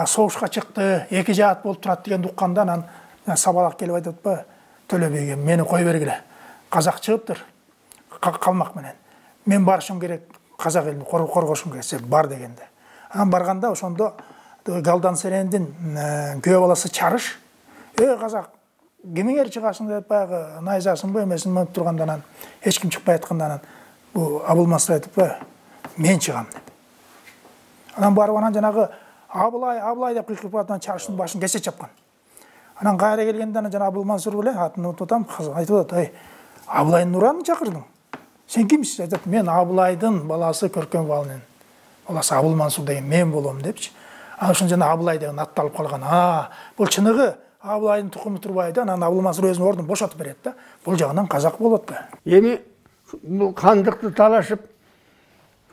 согушка чыкты, 2 жаат болуп турат дегенди укканда, анан сабалак келип айтып атпайбы? Төле биге мени кой бергиле. Казак чыгыптыр калмак менен. Мен барышым керек, казак элин коргошум керек, бар дегенде. Анан барганда ошондо Галдан Серендин күйөө баласы Чарыш, казак кимиңер чыгасың деп баягы найзасыңбы эмесин мынып турганда, анан эч ким чыкпай атканда, анан бул Абыл Мансур айтыппы, мен чыгам деп. Анан барып анан жанагы Абылай деп кыйкырып атқан Чарыштын башын кесе чапкан. Анан кайра келгенде анан жана Абыл Мансур беле атын утуп атам, айтып атат, "Ай, Абылайдын Нуранын чакырдың? Сен кимсиң?" Айтат, "Мен Абылайдын баласы Көркөн Валинин баласы Абыл Мансур деген мен болом" депчи. Ана үшін жана Абылай деген атталып қалған. Бұл чыныгы Абылайдың тұқымы Турбайды, анан Абыл Мансур өзінің орнын бошатып береді да. Бұл жағынан қазақ болады да. Эми бұл хандықты талашып,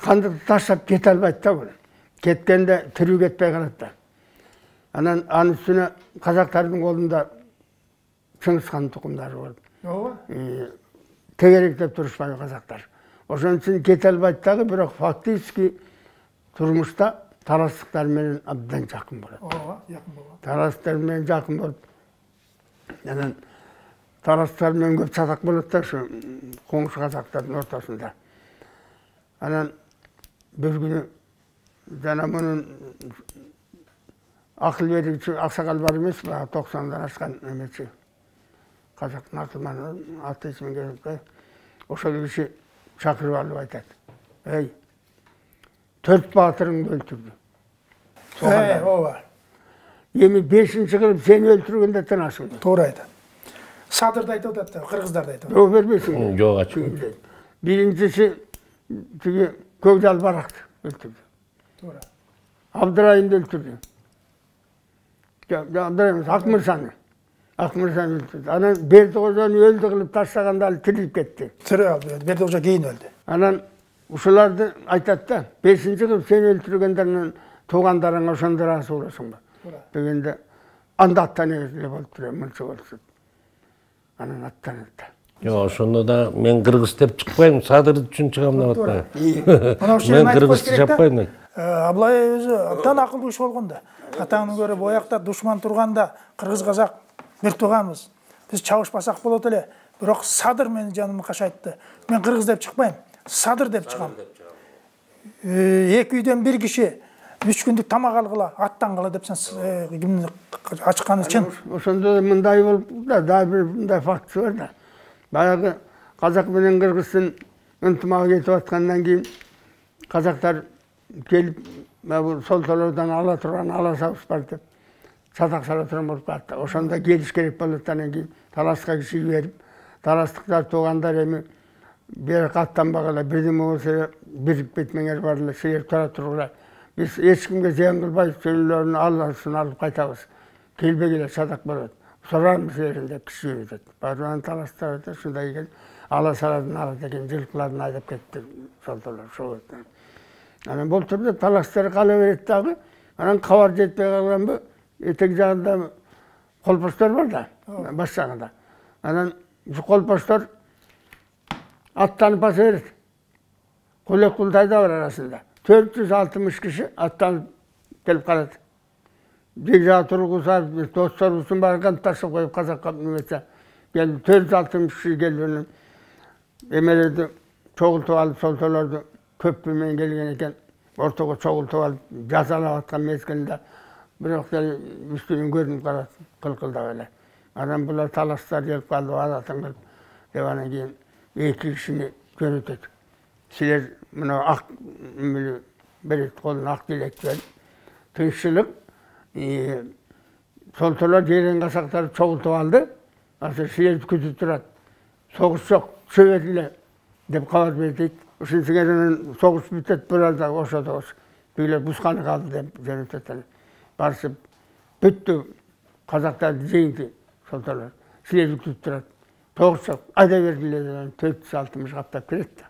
хандықты таштап кете албайды да бұл. Кеткенде тірі кетпей қалады да. Анан анын үстүнө қазақтардың қолында Чыңгыз хан тұқымдары болды. Тегеректеп тұрышпайды қазақтар. Ошон үчүн кете албайды дагы, бирок фактически турмушта таластыктар менен абдан жакын болот. Жакын болот. Таластыктар менен жакын болуп, анан таластыктар менен көп чатак болот да, ушу коңшу казактардын ортосунда. Анан бир күнү жана мунун акыл берүүчү аксакал бар эмеспи, 90-дан ашкан эмечи. Казактын акылманы аты эсиме келбей, ошол киши чакырып алып айтат. Эй, 4 батырыңды өлтүрдү. Ооба. Эми 5-чи кылып сени өлтүргөндө тынасың. Туура айтат. Садырды айтып атат да, кыргыздар да айтып атат. Жок бербейсиң. Жок, ачык. Биринчиси тиги Көкжал Баракты өлтүрдү. Туура. Абдырайымды өлтүрдү. Абдырайым Акмырзаны. Акмырзаны өлтүрдү. Анан Бердикожону өлдү кылып таштаганда ал тирилип кетти. Тирүү алды. Бердикожо кийин өлдү. Анан ушуларды айтат да, 5-чи кылып сени өлтүргөндөрдүн туугандарыңа ошондор асып болосуңбу дегенде, анда аттанып болуптур, мынча болсун. Анан аттанат. Жок, ошондо да мен кыргыз деп чыкпайм, Садыр үчүн чыгам деп атпайм. Мына ушул Мен кыргызча чаппайм. Абылай өзү абдан акылдуу киши болгон да. Атаңды көрүп боякта душман турганда кыргыз казак бир тууганбыз. Биз чабышпасак болот эле. Бирок Садыр менин жанымды кашайтты. Мен кыргыз деп чыкпайм, Садыр деп чыгам. Эки үйдөн бир киши 3 күндүк тамак алгыла, аттангыла деп сен кимди ачканы чын. Ошондо мындай болуп да, дагы бир мындай факты бар да. Баягы казак менен кыргыздын ынтымагы кетип аткандан кийин казактар келип, солтолордон ала турган ала сабыз бар деп сатак сала турган болуп калды. Ошондо келиш керек болот, анан кийин таласка киши берип, таластыктар туугандар эми бир каттанбагыла, бирдеме болсо бирип кетмеңер барлы, силер тура тургула. Биз эч кимге зыян кылбай, чөйлөрүн алсын алып кайтабыз. Келбегиле сатак болот. Sorarmı yerinde pişiyor dedi. Baruan talaslar da şurada gel. Ala saladın aradaki cılklarını ayıp gitti. Saldılar şu oldu. Yani bu türlü talasları kalıveretti abi. Yani kavarcı etmeye kalan bu. Etek canında kolpoşlar var da. Başlarında. Yani şu kolpoşlar attan pas verir. Kule kultay da var arasında. 460 kişi attan gelip kaladı. Gece turgusar, dostlar olsun bargan taşı koyup kazak kapmıyorsa. Geldi 460 kişi geldi. Emelerde çoğultu alıp soltalardı. Köprümen gelgen eken. Ortağı çoğultu alıp cazalap atkan mezgilinde. Bir oktayı üstünün görünüp kaladı. Kılkılda öyle. Adam bunlar talaslar gelip kaldı. Adatın kılıp. Devana giyin. İki kişini görüntük. Siler bunu ak, bir kolun ak dilek verdi. Tınççılık. Soltalar yerin kasakları çoğultup aldı. Asıl siyer kütüp durat. Soğuş yok, söylediler. Dep kavar verdik. Şimdi sigaranın soğuş bitet burada oşa da oş. Böyle buzkanı kaldı dep cennetetten. Barışı büttü kazaklar diyeydi soltalar. Siyer kütüp durat. Soğuş yok. Ayda verdiler. 460 kaptap kiretti.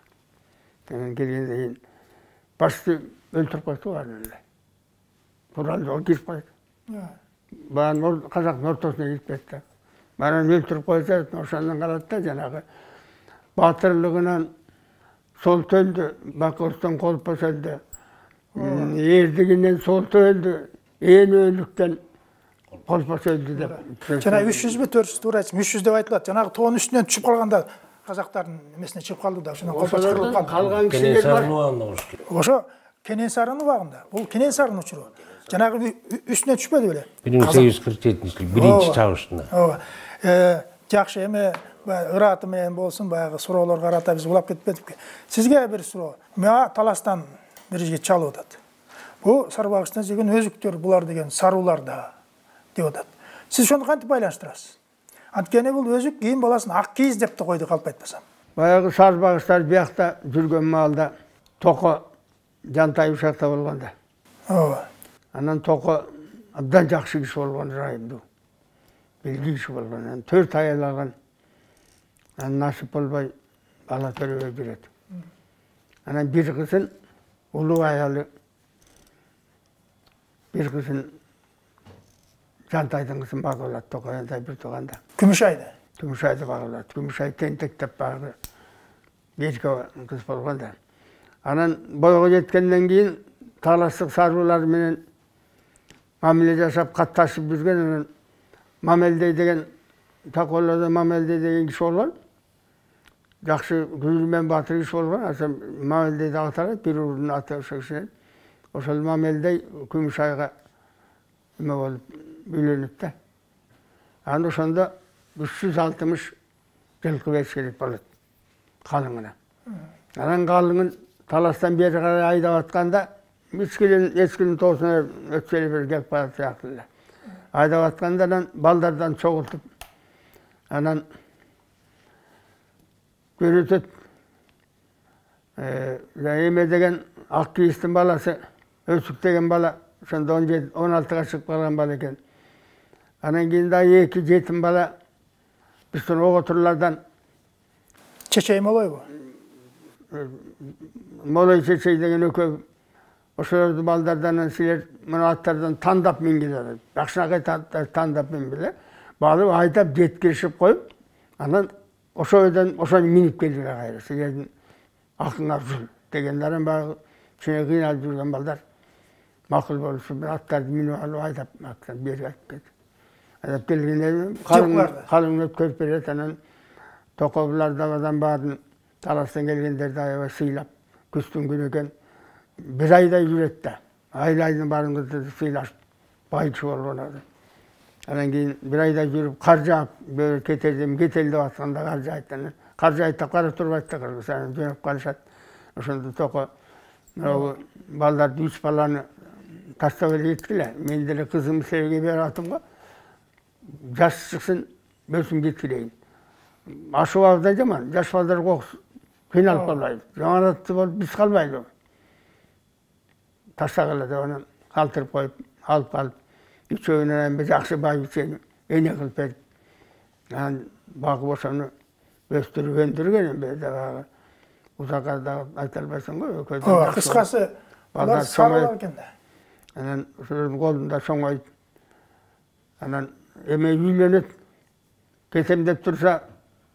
Yani geldiğinde başta öldürüp koydu var öyle. Buralı o girip koydu. Bana kazak ortasına gidip etti. Bana öldürüp koysa oşandan kaladı da janagı. Batırlığından soltu öldü. Bakırsın kolpoş öldü. Erdiginden soltu öldü. En öldükten kolpoş öldü de. Жана 300 бе 400 туура айтсың, 300 деп айтылат. Жанагы тоонун үстүнөн түшүп калганда казактардын эмесине чыгып калды да, ошондон колпоч кырылып калды. Калган кишилер бар. Ошо Кенесарынын убагында. Бул Кенесарынын учуру. Жанагы үстүнө түшпөдү беле. 1847-жылы биринчи чабышында. Ооба. Жакшы эме ыраты менен болсун, баягы суроолорго карата биз улап кетпедикпи. Сизге бир суроо. Мага таластан бир жигит чалып атат. Бул Сарыбагычтан жеген өзүктөр булар деген сарулар да деп атат. Сиз ошону кантип байланыштырасыз? Анткени бул өзүк кийин баласын ак кийиз деп да койду, калп айтпасам. Баягы Сарыбагычтар биякта жүргөн маалда Токо Жантайып шакта болгондо. Ооба. Анан Токо абдан жакшы киши болгон жайымды. Билгилүү киши болгон. 4 аял алган. Анан насип болбой бала төрөбөй жүрөт. Анан бир кызын улуу аялы, бир кызын Жантайдын кызын багылат Токоянтай бир тууганда. Күмүшайды. Күмүшайды багылат. Күмүшай тентектеп багы бирге кыз болгон да. Анан бойго жеткенден кийин талаштык сарбылар менен мамиле жашап катташып жүргөн. Анан Мамелдей деген Таколодо Мамелдей деген киши болгон. Жакшы күзүлмен батыр киши болгон. Ошо Мамелдейди аталат, бир урдун аты ошо кишинен. Ошол Мамелдей Күмүшайга эме болуп үйлөнүп да. Анан ошондо 360 жылкы беш керек болот калыңына. Анан калыңын таластан бери карай айдап атканда эскинин тоосуна өтсөлө бир келип калат сыяктуу эле. Айдап атканда анан балдардан чогултуп анан көрөтөт. Эме деген ак кийиштин баласы, Өсүк деген бала, ошондо 16 чыгып калган бала экен. Анан кийин да 2 жетим бала биздин оготурлардан Чечей Молойбу. Молой Чечей деген экөө ошолорду балдардан силер мына аттардан тандап мингилер. Жакшынакай тандап мингиле. Балып айдап жеткиришип коюп, анан ошойдон ошону минип келдилер кайра. Силердин акыңар жул дегендерин баягы кичине кыйналып жүргөн балдар макул болушуп аттарды минип алып айдап берип айтып кетти. Айдап келгенде калың өткөрүп берет. Анан Токобулардан баарын таластан келгендерди аябай сыйлап, күздүн күнү экен бир айдай жүрөт да. Айлайдын баарын сыйлашып байчы болгон адам. Анан кийин бир айдай жүрүп кар жаап, кетел деп атканда кар жаайт. Кар жаайт кара турбайт да кыргыз. Анан жөнөп калышат. Ошондо Токо балдарды 3 баланы таштап эле кеткиле. Мен деле кызымды силерге берип атам го. Жаш чыксын, бөлсүн кеткилейин. Ашып абдай жаман, жаш балдар кокус кыйналып калбайбы. Жаманатты болуп биз калбайлы. Таштагыла деп анан калтырып коюп, алып калып, үчөөнөн жакшы байбичени эне кылып берип. Анан багып ошону өстүрүп өндүргөн баягы узакка да айта албайсың го. Кыскасы алар сарылар экен да. Анан ошонун колунда чоңойт. Анан эме үйлөнөт. Кетем деп турса,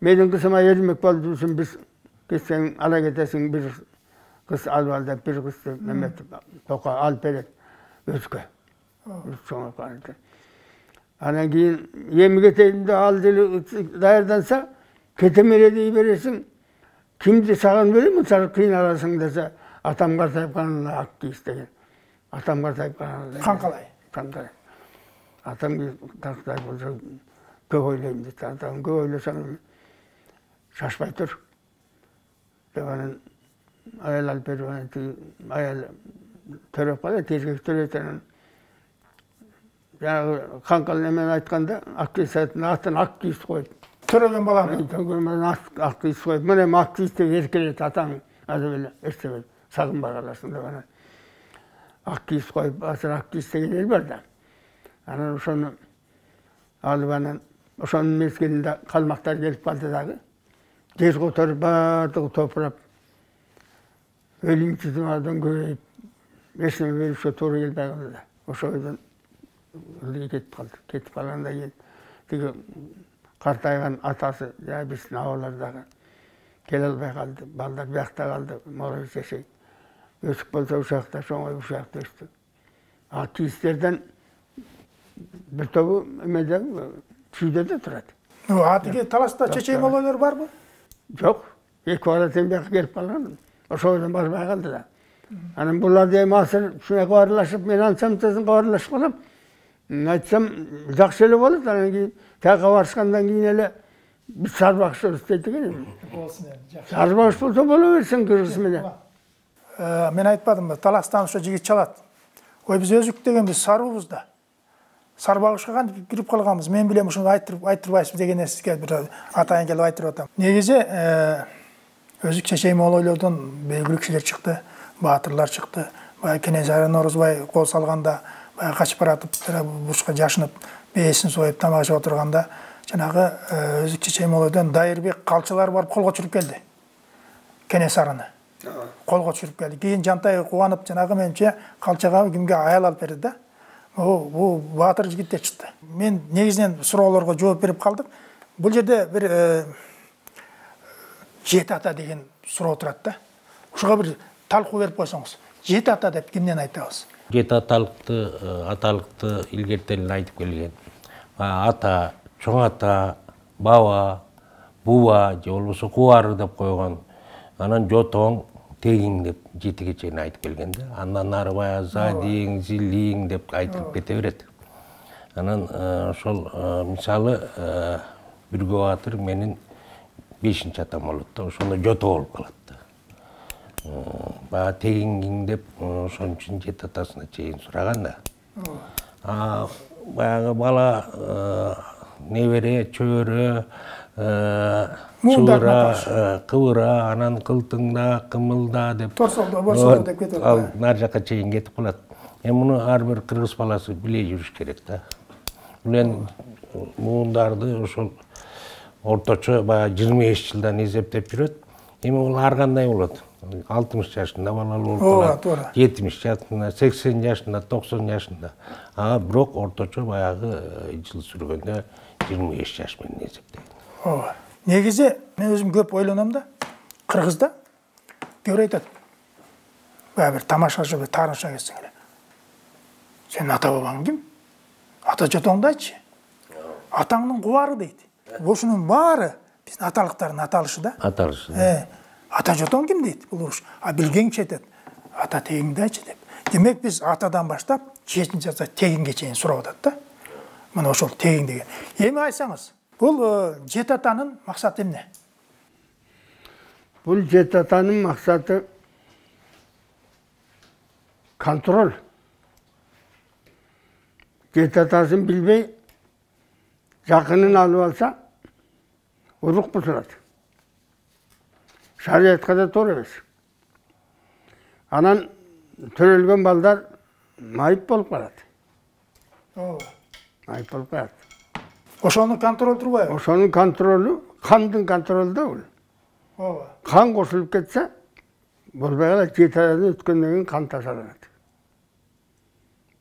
менин кызыма эрмек болду үчүн биз кетсең ала кетесиң, бир кыз алып ал деп бир кызды неметип Токо алып берет өзгө. Чоңоп калды. Анан кийин эми кетейин деп ал деле даярданса, кетем эле дей бересиң. Кимди сагын берем, мынча кыйналасың десе, атам картайып калган ак кийиш деген. Атам картайып калган. Канкалай. Канкалай. Атам картайып болсо көп ойлойм дейт. Атам көп ойлосоң шашпай тур. Деп анан аял алып берип, аял төрөп калат, тезгек төрөйт. Анан жанагы канкал немен айтканда, ак кийиштин атын ак кийиш коет. Төрөгөн баланы. Төрөгөн баланы ак кийиш коет. Мына ак кийиш деп эркелет атаң. Азыр эле эстебей сагынбай каласың деп анан ак кийиш коюп, азыр ак кийиш деген эл бар да. Анан ошону алып анан ошонун мезгилинде калмактар келип калды дагы. Жер которуп баардыгы топурап, өлүм чыдымадан көбөйүп, эч неме беришке туура келбей калды да. Ошойдон кетип калды. Кетип калгандан кийин тиги картайган атасы, биздин абалар дагы келе албай калды. Балдар биякта калды, Молой Чечей. Өсүк болсо ушакта, чоңоюп ушакта өстү. Ак кийиштерден бир тобу эмеде чүйдөдө турат. Атыге таласта Чечей Молойлор барбы? Жок. 2 бала тең бияка келип калган. Ошойдон барбай калды да. Анан булар дейм азыр ушуга кабарлашып, мен ансам тезин кабарлашып калам. Айтсам жакшы эле болот. Анан кийин тага барышкандан кийин эле биз сарбакчыбыз дейт экен. Болсун эми, жакшы. Сарбакч болсо боло берсин кыргыз менен. Мен айтпадымбы, таластан ошо жигит чалат. Ой, биз өзүк деген биз сарбыбыз да. Сарбагышка кантип кирип калганбыз. Мен билем ушуну айттырбайсыз деген сизге бир атайын келип айтырып атам. Негизи өзүк Чечей Молойлордон белгилүү кишилер чыкты, баатырлар чыкты. Баягы Кенесары Норозбай кол салганда качып баратып бушка жашынып бээсин союп тамак жеп отурганда жанагы өзү Чечен-Молодон Дайырбек калчылар барып колго түшүрүп келди. Кенесарыны колго түшүрүп келди. Кийин Жантай кубанып жанагы менимче калчага кимге аял алып берди да. Бул баатыр жигит деп чыкты. Мен негизинен суроолорго жооп берип калдым. Бул жерде бир жети ата деген суроо турат да. Ушуга бир талкуу берип койсоңуз. Жети ата деп кимден айтабыз? Жети аталыкты илгертелин айтып келген. Ата, чоң ата, баба, буба же болбосо кубары деп койгон. Анан жотоң, тегиң деп жетиге чейин айтып келген да. Андан ары баягы задиң, зилиң деп айтылып кете берет. Анан ошол мисалы Бүргө баатыр менин 5-чи атам болот да, ошондо жото болуп калат да. Баягы тегиң деп ошон үчүн жети атасына чейин сураган да. Баягы бала небере, чөбөрө, чыбыра, кыбыра, анан кылтыңда, кымылда деп. Торсолдо, борсолдо деп кетет. Ал нар жака чейин кетип калат. Муну ар бир кыргыз баласы биле жүрүш керек да. Бул муундарды ошол орточо баягы 25 жылдан эсептеп жүрөт. Бул ар кандай болот? 60 жашында балалуу болуп калат, 70 жашында, 80 жашында, 90 жашында. Бирок орточо баягы жыл сүргөндө 25 жаш менен эсептейт. Негизи мен өзүм көп ойлоном да, кыргызда көбүрөөк айтат. Баягы бир тамаша же бир таарынча келсең эле. Сенин ата бабаң ким? Ата жотоңду айтчы. Атаңдын кубары дейт. Ошонун баары биздин аталыктардын аталышы да. Аталышы. Ата жотоң ким дейт? Бул уруш. Билгенче айтат. Ата тегиңди айтчы деп. Демек биз атадан баштап жетинчи тегинге чейин сурап атат да. Мына ошол тегиң деген. Эми айтсаңыз, бул жети атанын максаты эмне? Бул жети атанын максаты контроль. Жети атасын билбей жакынын алып алса, урук бузулат. Шариатка да туура эмес. Анан төрөлгөн балдар майып болуп калат. Майып болуп калат. Ошону контроль турбайбы? Ошонун контролу, кандын контролу да бул. Кан кошулуп кетсе, болбой калат. Жети айдан өткөндөн кийин кан тазаланат.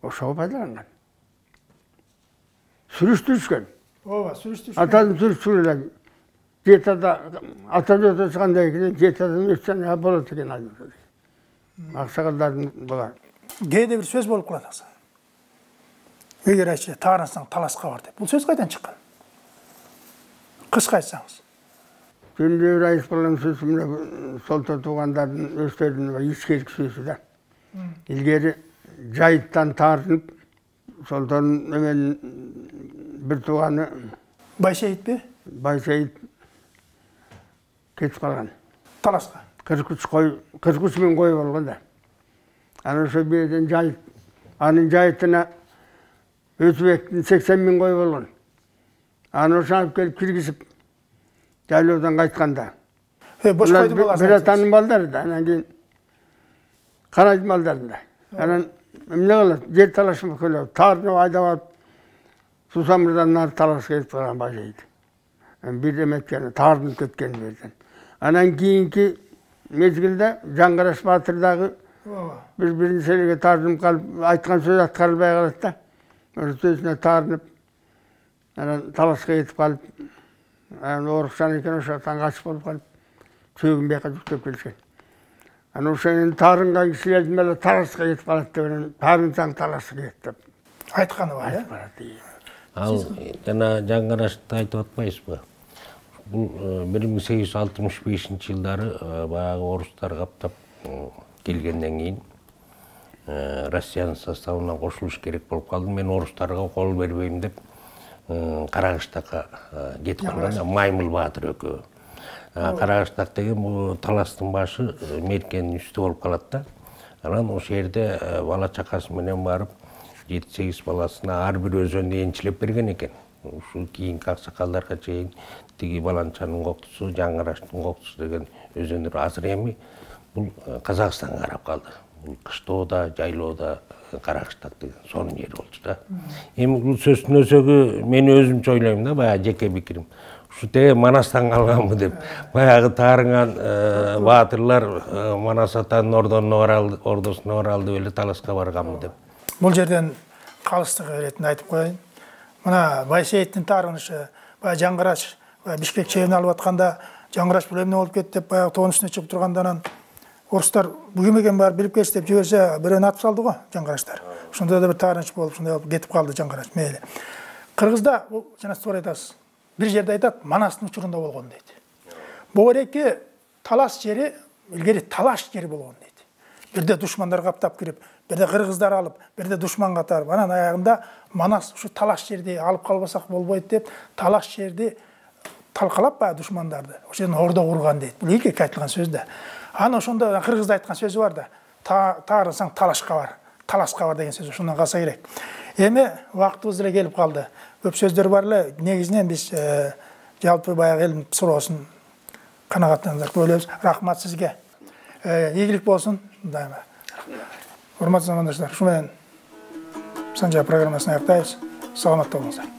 Ошого пайдаланган. Сүрүштүрүшкөн. Сүрүштүрүшкөн. Атаны сүрүштүрүлгөн. Жети ата жотосу кандай экен, жети адан өтсөң болот экен айдын. Аксакалдардын булар. Кээде бир сөз болуп калат акса. Эгер айтчы, таарынсаң таласка бар деп. Бул сөз кайдан чыккан? Кыска айтсаңыз. Түндө айтып калган сөз мына солто туугандардын өздөрүнүн ишкерик сөзү да. Илгери жайыттан таарынып, солтонун эмен бир тууганы Байшейитпи? Байшейит кетип калган. Таласка. 43 миң кой болгон да. Анан ошо бирден жайыт, анын жайытына Өзбектин 80 миң кой болгон. Аны ошо алып келип киргизип, жайлоодан кайтканда. Бош койду баласы. Бир атанын балдары да, анан кийин карайдын балдары да. Анан эмне кылат? Жер талашып келип, таарынып айдап алып, Сусамырдан нары талашка кетип калган Байшейит. Бир эметкен, таарынып кеткен жерден. Анан кийинки мезгилде Жаңгараш Баатыр дагы бир-бирин селеге таарынып калып, айткан сөз аткарылбай калат да. Сөзүнө таарынып, анан талашка кетип калып, анан оорукчан экен, ошоктон качып болуп калып, чөгүн бияка жүктөп келишкен. Анан ошонун таарынган кишилердин эле талашка кетип калат деп, таарынсаң талашка кет деп. Айтканы бар, Ал жана Жаңгарашты айтып атпайсызбы? Бул 1865 жылдары баягы орустар каптап келгенден кийин Россиянын составына кошулуш керек болуп калды. Мен орустарга кол бербейм деп Карагыштакка кетип калган. Маймыл Баатыр экөө. Карагыштак деген бул таластын башы Меркенин үстү болуп калат да. Анан ошол жерде бала чакасы менен барып 7-8 баласына ар бир өзөндү энчилеп берген экен. Ушул кийинки аксакалдарга чейин тиги Баланчанын коктусу, Жаңгараштын коктусу деген өзөндөр азыр эми бул Казакстанга карап калды. кыштоодо жайлоодо каракыштак деген сонун жери болчу да. Эми бул сөздүн өзөгү мен өзүмчө ойлойм да, баягы жеке пикирим. Ушу теге Манастан калганбы деп. Баягы таарынган баатырлар Манас атанын ордосуна бара алды эле талашка барганбы деп. Бул жерден калыстык иретинде айтып коеюн. Мына Байсейиттин таарынышы, баягы Жаңгырач, Бишкек чебин алып атканда Жаңгырач бул эмне болуп кетти деп баягы тоонун үстүнө чыгып тургандан орустар бүгүн экен баары билип келчи деп жиберсе, бирөөнү атып салды го Жаңгырачтар. Ошондо да бир таарыныч болуп, ошондой болуп кетип калды Жаңгырач. Мейли. Кыргызда бул жана сиз айтасыз. Бир жерде айтат, Манастын учурунда болгон дейт. Богореки талаш жери, илгери талаш жери болгон дейт. Бирде душмандар каптап кирип, бирде кыргыздар алып, бирде душман катарып, анан аягында Манас ушу талаш жерди алып калбасак болбойт деп, талаш жерди талкалап баягы душмандарды, ошол жерден ордо курган дейт. Бул ийгек айтылган сөз да. Аны ошондо кыргызда айткан сөзү бар да. Таарынсаң талашка бар, талашка бар деген сөз ошондон калса керек. Эми убактыбыз деле келип калды. Көп сөздөр бар эле. Негизинен биз жалпы баягы элдин суроосун канагаттандырып ойлойбуз. Рахмат сизге. Ийгилик болсун. Дайыма. Урматтуу замандаштар, ушу менен Санжара программасын аяктайбыз. Саламатта болуңуздар.